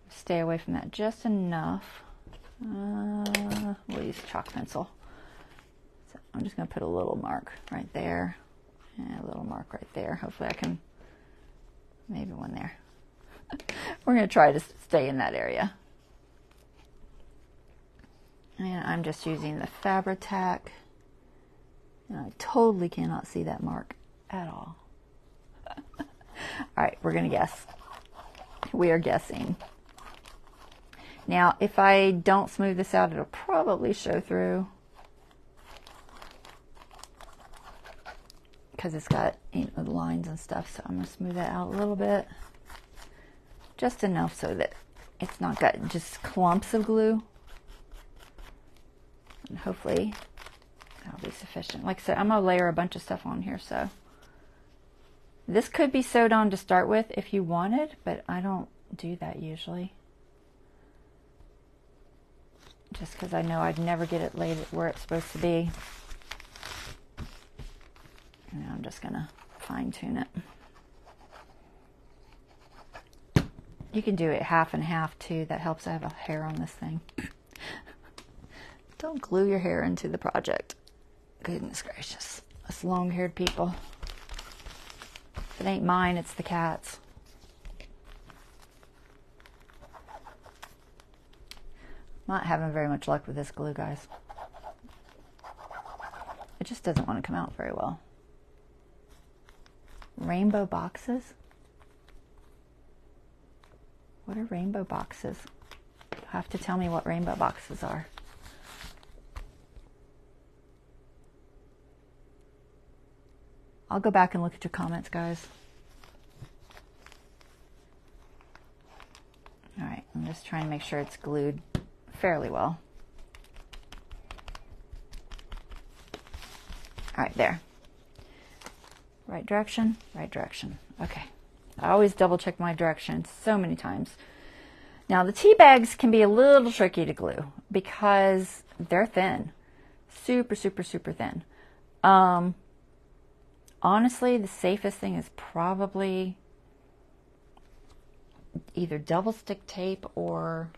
Stay away from that just enough. We'll use chalk pencil. So I'm just gonna put a little mark right there, and a little mark right there. Hopefully, I can. Maybe one there. We're going to try to stay in that area. And I'm just using the Fabri-Tac. And I totally cannot see that mark at all. Alright, we're going to guess. We are guessing. Now, if I don't smooth this out, it'll probably show through. Because it's got, you know, lines and stuff. So I'm going to smooth that out a little bit. Just enough so that it's not got just clumps of glue. And hopefully that'll be sufficient. Like I said, I'm going to layer a bunch of stuff on here. So this could be sewed on to start with if you wanted, but I don't do that usually. Just because I know I'd never get it laid where it's supposed to be. And I'm just going to fine tune it. You can do it half and half too. That helps. I have a hair on this thing. Don't glue your hair into the project. Goodness gracious. Us long-haired people. If it ain't mine, it's the cat's. Not having very much luck with this glue, guys. It just doesn't want to come out very well. Rainbow boxes? What are rainbow boxes? You'll have to tell me what rainbow boxes are. I'll go back and look at your comments, guys. Alright, I'm just trying to make sure it's glued fairly well. All right, there. Right direction, right direction. Okay. I always double check my directions so many times. Now the tea bags can be a little tricky to glue because they're thin. Super, super, super thin. Honestly, the safest thing is probably either double stick tape or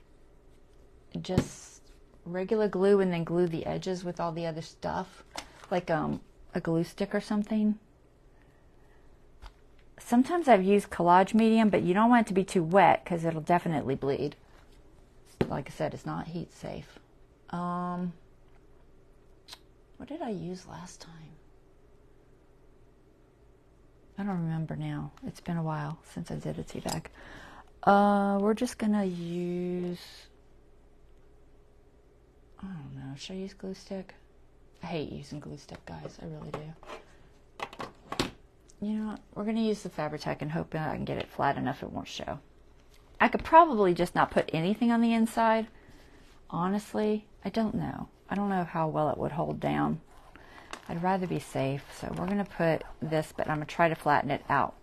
just regular glue and then glue the edges with all the other stuff, like a glue stick or something. Sometimes I've used collage medium, but you don't want it to be too wet because it'll definitely bleed. Like I said, it's not heat safe. What did I use last time? I don't remember now. It's been a while since I did a tea bag. We're just gonna use, I don't know, should I use glue stick? I hate using glue stick, guys. I really do. You know what? We're gonna use the Fabri-Tac and hope I can get it flat enough it won't show. I could probably just not put anything on the inside. Honestly, I don't know. I don't know how well it would hold down. I'd rather be safe, so we're gonna put this, but I'm gonna try to flatten it out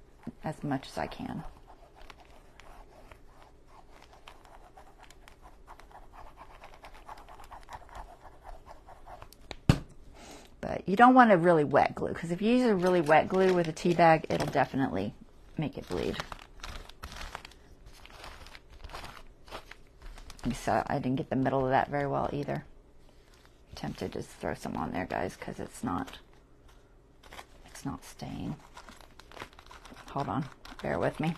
as much as I can. But you don't want a really wet glue, because if you use a really wet glue with a tea bag, it'll definitely make it bleed. So I didn't get the middle of that very well either. I'm tempted to just throw some on there, guys, because it's not staying. Hold on, bear with me.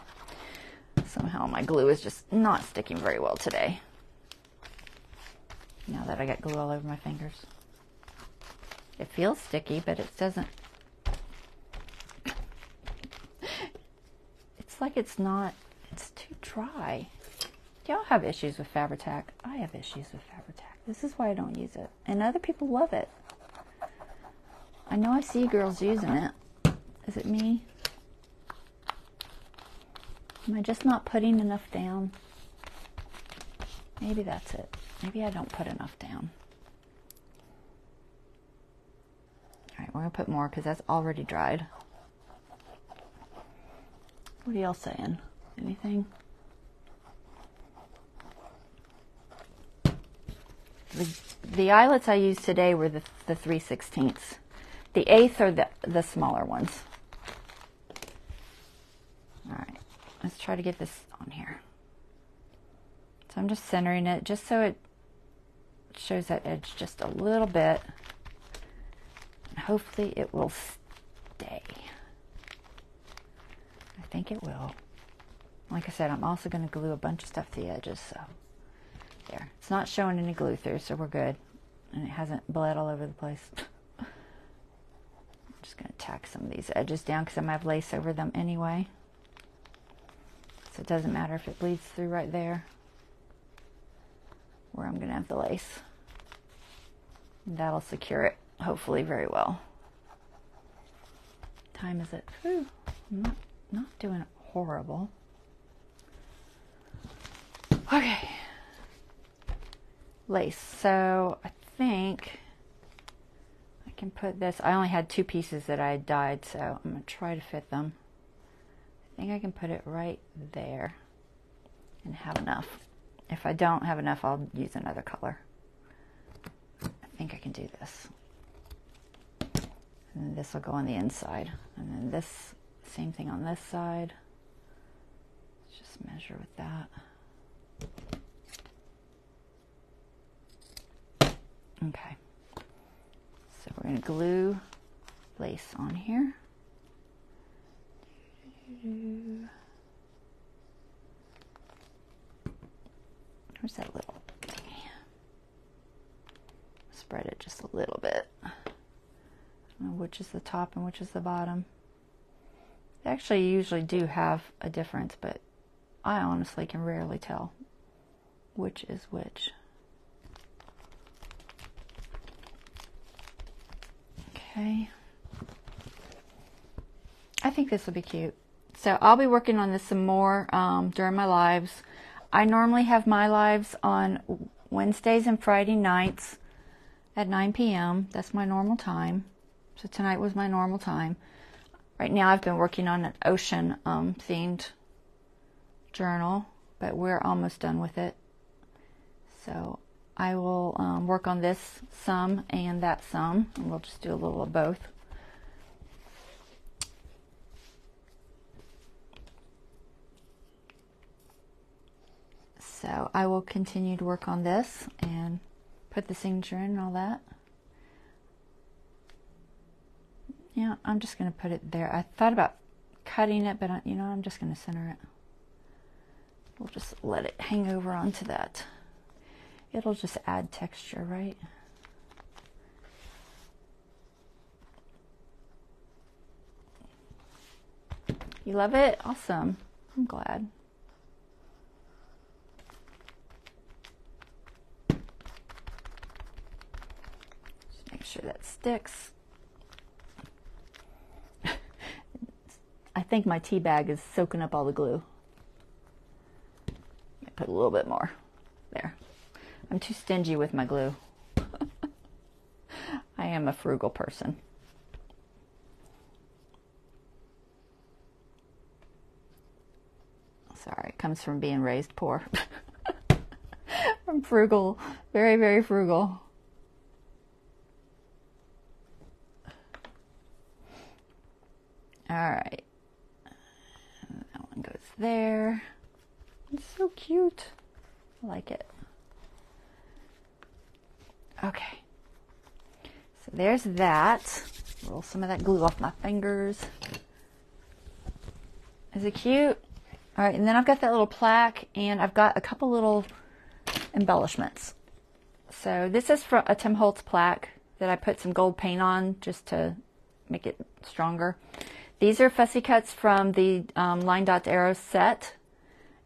Somehow my glue is just not sticking very well today. Now that I got glue all over my fingers. It feels sticky, but it doesn't. It's like it's too dry. Do y'all have issues with Fabri-Tac? I have issues with Fabri-Tac. This is why I don't use it. And other people love it. I know I see girls using it. Is it me? Am I just not putting enough down? Maybe that's it. Maybe I don't put enough down. All right, we're going to put more because that's already dried. What are y'all saying? Anything? The eyelets I used today were the 3/16. The 1/8 are the smaller ones. All right, let's try to get this on here. So I'm just centering it just so it shows that edge just a little bit. And hopefully it will stay. I think it will. Like I said, I'm also going to glue a bunch of stuff to the edges, so there. It's not showing any glue through, so we're good. And it hasn't bled all over the place. I'm just going to tack some of these edges down because I'm going to have lace over them anyway. So it doesn't matter if it bleeds through right there where I'm going to have the lace. And that'll secure it, hopefully, very well. What time is it? Whew. I'm not doing it horrible. Okay. Lace. So I think I can put this. I only had 2 pieces that I had dyed, so I'm going to try to fit them. I think I can put it right there and have enough. If I don't have enough, I'll use another color. I think I can do this. And then this will go on the inside. And then this, same thing on this side. Let's just measure with that. Okay. So we're going to glue lace on here. Where's that little thingy? Spread it just a little bit. I don't know which is the top and which is the bottom. They actually usually do have a difference, but I honestly can rarely tell which is which. Okay. I think this will be cute. So I'll be working on this some more during my lives. I normally have my lives on Wednesdays and Friday nights at 9 p.m. That's my normal time. So tonight was my normal time. Right now I've been working on an ocean themed journal, but we're almost done with it. So I will work on this some and that some, and we'll just do a little of both. So I will continue to work on this and put the signature in and all that. Yeah, I'm just going to put it there. I thought about cutting it, but you know, I'm just going to center it. We'll just let it hang over onto that. It'll just add texture, right? You love it? Awesome. I'm glad. Just make sure that sticks. I think my tea bag is soaking up all the glue. Put a little bit more there. I'm too stingy with my glue. I am a frugal person. Sorry, it comes from being raised poor. I'm frugal, very, very frugal. All right. That one goes there. It's so cute. I like it. Okay. So there's that. Roll some of that glue off my fingers. Is it cute? All right, and then I've got that little plaque, and I've got a couple little embellishments. So this is from a Tim Holtz plaque that I put some gold paint on just to make it stronger. These are fussy cuts from the LineDotArrow set.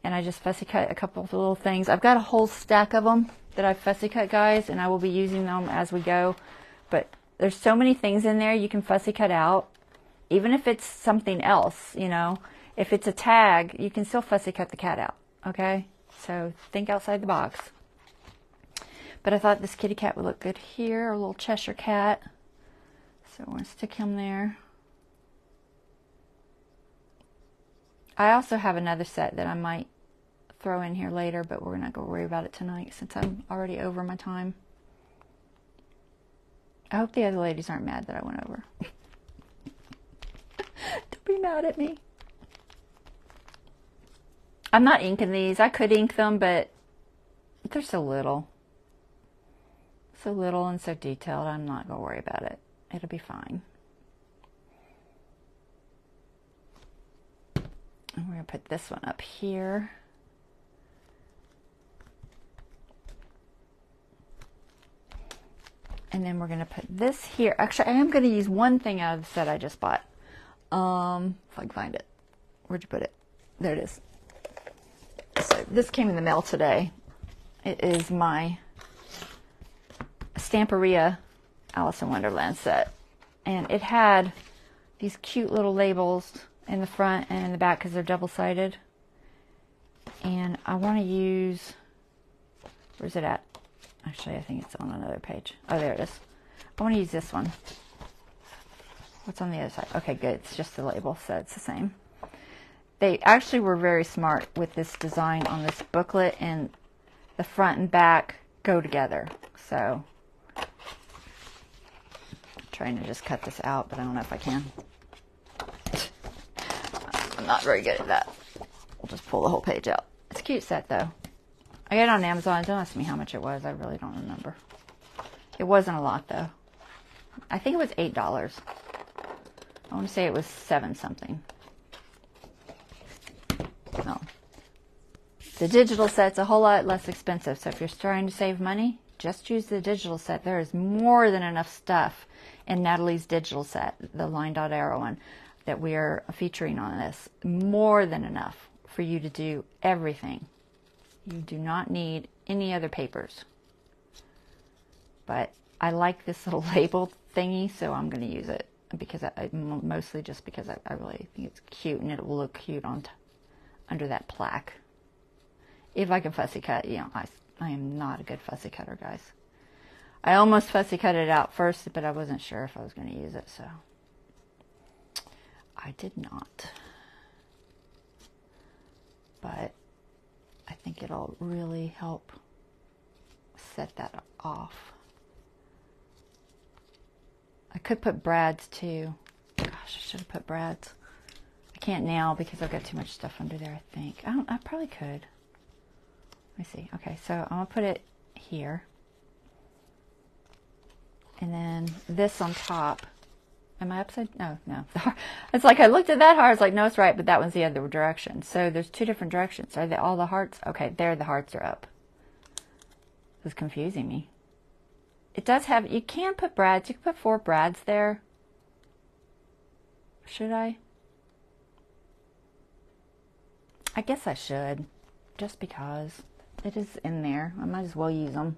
And I just fussy cut a couple of little things. I've got a whole stack of them that I've fussy cut, guys, and I will be using them as we go. But there's so many things in there you can fussy cut out. Even if it's something else, you know. If it's a tag, you can still fussy cut the cat out, okay? So think outside the box. But I thought this kitty cat would look good here, a little Cheshire cat. So I want to stick him there. I also have another set that I might throw in here later, but we're not going to worry about it tonight since I'm already over my time. I hope the other ladies aren't mad that I went over. Don't be mad at me. I'm not inking these. I could ink them, but they're so little. So little and so detailed. I'm not going to worry about it. It'll be fine. And we're going to put this one up here. And then we're going to put this here. Actually, I am going to use one thing out of the set I just bought. If I can find it. Where'd you put it? There it is. So this came in the mail today. It is my Stamperia Alice in Wonderland set. And it had these cute little labels in the front and in the back because they're double-sided. And I want to use, where's it at? Actually, I think it's on another page. Oh, there it is. I want to use this one. What's on the other side? Okay, good. It's just the label, so it's the same. They actually were very smart with this design on this booklet, and the front and back go together. So, I'm trying to just cut this out, but I don't know if I can. I'm not very good at that. We'll just pull the whole page out. It's a cute set, though. I got it on Amazon. Don't ask me how much it was. I really don't remember. It wasn't a lot, though. I think it was $8. I want to say it was 7 something. No. The digital set's a whole lot less expensive. So if you're trying to save money, just use the digital set. There is more than enough stuff in Natalie's digital set, the LineDotArrow one, that we are featuring on this. More than enough for you to do everything. You do not need any other papers. But I like this little label thingy, so I'm going to use it. Because mostly just because I really think it's cute, and it will look cute on under that plaque. If I can fussy cut, you know, I am not a good fussy cutter, guys. I almost fussy cut it out first, but I wasn't sure if I was going to use it, so I did not. But I think it'll really help set that off. I could put brads too. Gosh, I should have put brads. I can't now because I've got too much stuff under there, I think. I probably could. Let me see. Okay, so I'm going to put it here. And then this on top. Am I upside? No. It's like I looked at that heart. I was like, no, it's right, but that one's the other direction. So there's two different directions. Are they all the hearts? Okay, there the hearts are up. It was confusing me. It does have, you can put brads. You can put 4 brads there. Should I? I guess I should. Just because it is in there. I might as well use them.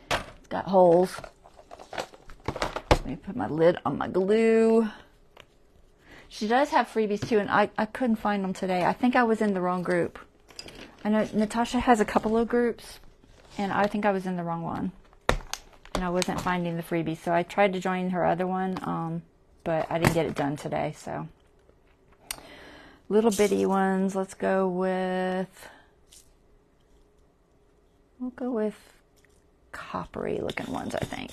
It's got holes. Let me put my lid on my glue. She does have freebies too, and I couldn't find them today. I think I was in the wrong group. I know Natasha has a couple of groups, and I think I was in the wrong one. And I wasn't finding the freebies, so I tried to join her other one, but I didn't get it done today, so. Little bitty ones, let's go with, we'll go with coppery looking ones, I think.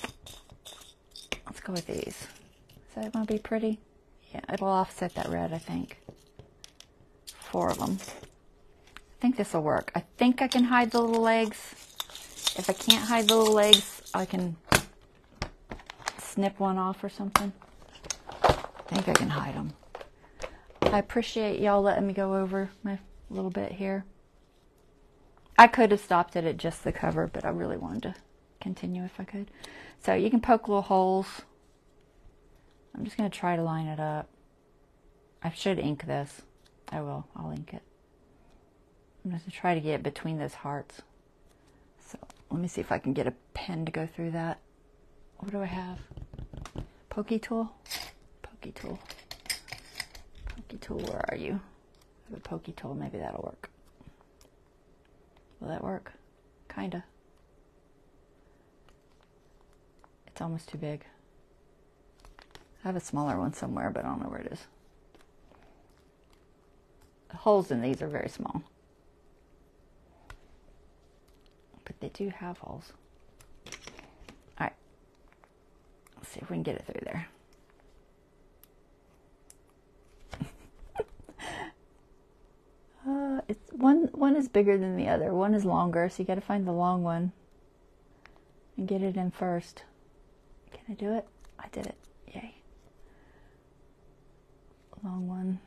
Let's go with these. Is that going to be pretty? Yeah, it'll offset that red, I think. 4 of them. I think this will work. I think I can hide the little legs. If I can't hide the little legs, I can snip one off or something. I think I can hide them. I appreciate y'all letting me go over my little bit here. I could have stopped it at just the cover, but I really wanted to continue if I could. So you can poke little holes. I'm just going to try to line it up. I should ink this. I will. I'll ink it. I'm going to try to get between those hearts. So let me see if I can get a pen to go through that. What do I have? Pokey tool? Pokey tool. Pokey tool, where are you? I have a pokey tool. Maybe that'll work. Will that work? Kinda. It's almost too big. I have a smaller one somewhere, but I don't know where it is. The holes in these are very small. But they do have holes. Alright. Let's see if we can get it through there. It's one is bigger than the other. One is longer, so you got to find the long one and get it in first. Can I do it? I did it. Yay. Long one.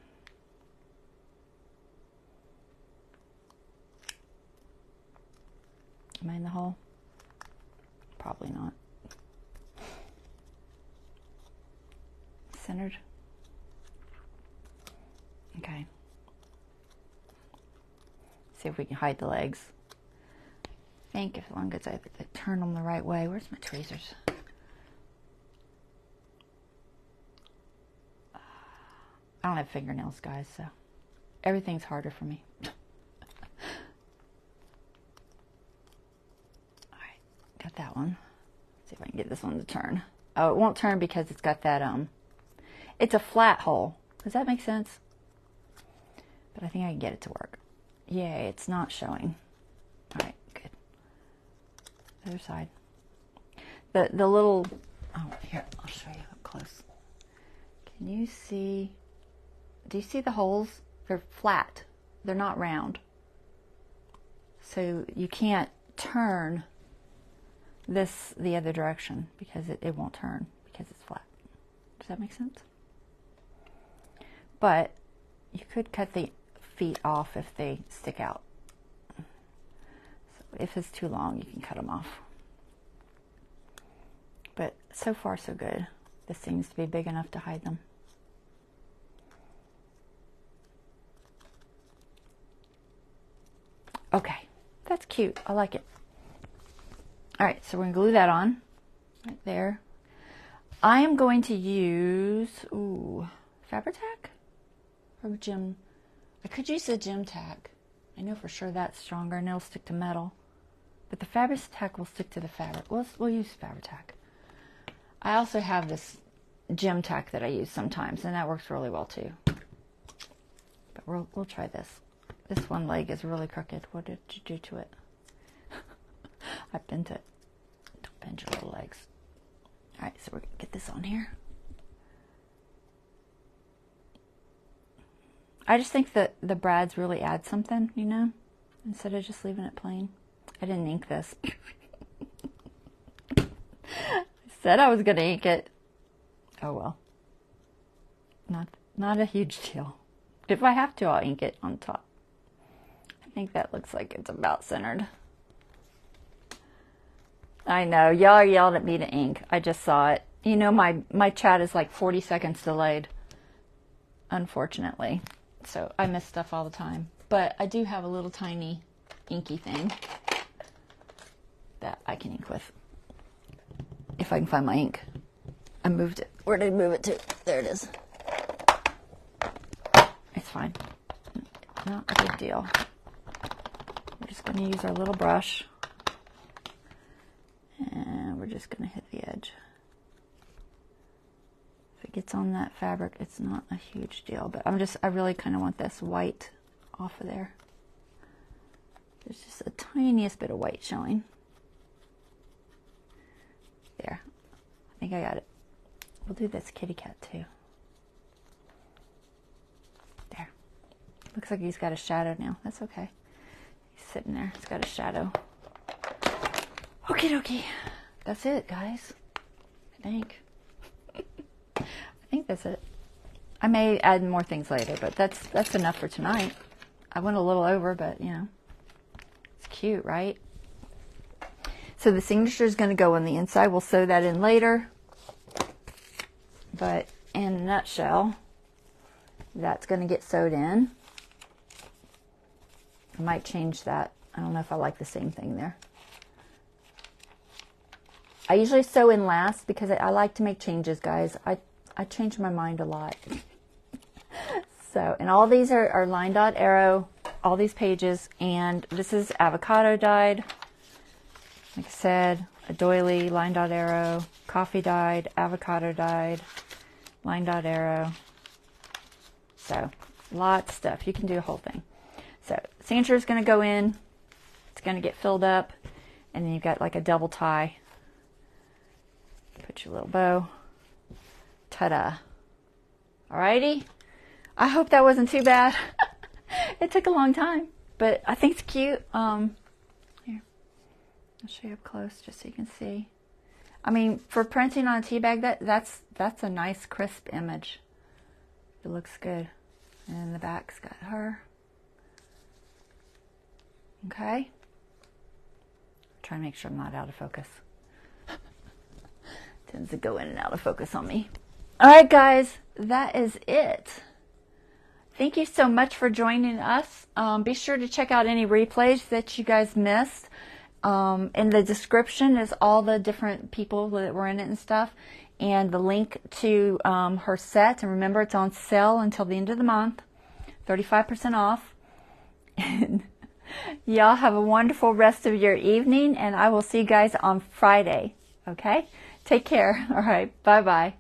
Am I in the hole? Probably not. Centered. Okay. See if we can hide the legs. I think as long as I turn them the right way. Where's my tweezers? I don't have fingernails, guys, so everything's harder for me. Alright, got that one. Let's see if I can get this one to turn. Oh, it won't turn because it's got that, it's a flat hole. Does that make sense? But I think I can get it to work. Yay, it's not showing. Alright, good. Other side. The little, oh, here, I'll show you up close. Can you see, do you see the holes? They're flat. They're not round. So you can't turn this the other direction because it won't turn because it's flat. Does that make sense? But you could cut the feet off if they stick out. So if it's too long, you can cut them off. But so far so good. This seems to be big enough to hide them. Okay, that's cute. I like it. Alright, so we're going to glue that on right there. I am going to use, Fabri-Tac or Gem. I could use the Gem Tac. I know for sure that's stronger and it'll stick to metal. But the fabric tack will stick to the fabric. We'll use fabric tack. I also have this gem tack that I use sometimes, and that works really well too. But we'll try this. This one leg is really crooked. What did you do to it? I bent it. Don't bend your little legs. All right, so we're gonna get this on here. I just think that the brads really add something, you know, instead of just leaving it plain. I didn't ink this. I said I was going to ink it. Oh well. Not a huge deal. If I have to, I'll ink it on top. I think that looks like it's about centered. I know, y'all yelled at me to ink. I just saw it. You know, my chat is like 40 seconds delayed, unfortunately. So I miss stuff all the time. But I do have a little tiny inky thing that I can ink with. If I can find my ink. I moved it. Where did I move it to? There it is. It's fine. Not a big deal. We're just going to use our little brush. And we're just going to hit the edge. If it gets on that fabric, it's not a huge deal. But I really kind of want this white off of there. There's just the tiniest bit of white showing. There. I think I got it. We'll do this kitty cat too. There. Looks like he's got a shadow now. That's okay. He's sitting there. He's got a shadow. Okie dokie. That's it, guys. I think. I think that's it. I may add more things later, but that's enough for tonight. I went a little over, but you know. It's cute, right? So the signature is going to go on the inside. We'll sew that in later. But in a nutshell, that's going to get sewed in. I might change that. I don't know if I like the same thing there. I usually sew in last because I like to make changes, guys. I change my mind a lot. So, and all these are LineDotArrow, all these pages, and this is avocado dyed. Like I said, a doily, LineDotArrow, coffee dyed, avocado dyed, LineDotArrow. So, lots of stuff. You can do a whole thing. So, signature is going to go in. It's going to get filled up. And then you've got like a double tie. Put your little bow. Ta-da. Alrighty. I hope that wasn't too bad. It took a long time, but I think it's cute. Here, I'll show you up close just so you can see. I mean, for printing on a tea bag, that's a nice crisp image. It looks good. And then the back's got her. Okay. Try to make sure I'm not out of focus. Tends to go in and out of focus on me. All right, guys, that is it. Thank you so much for joining us. Be sure to check out any replays that you guys missed. In the description is all the different people that were in it and stuff, and the link to her set. And remember, it's on sale until the end of the month, 35% off. And y'all have a wonderful rest of your evening, and I will see you guys on Friday. Okay? Take care. All right. Bye-bye.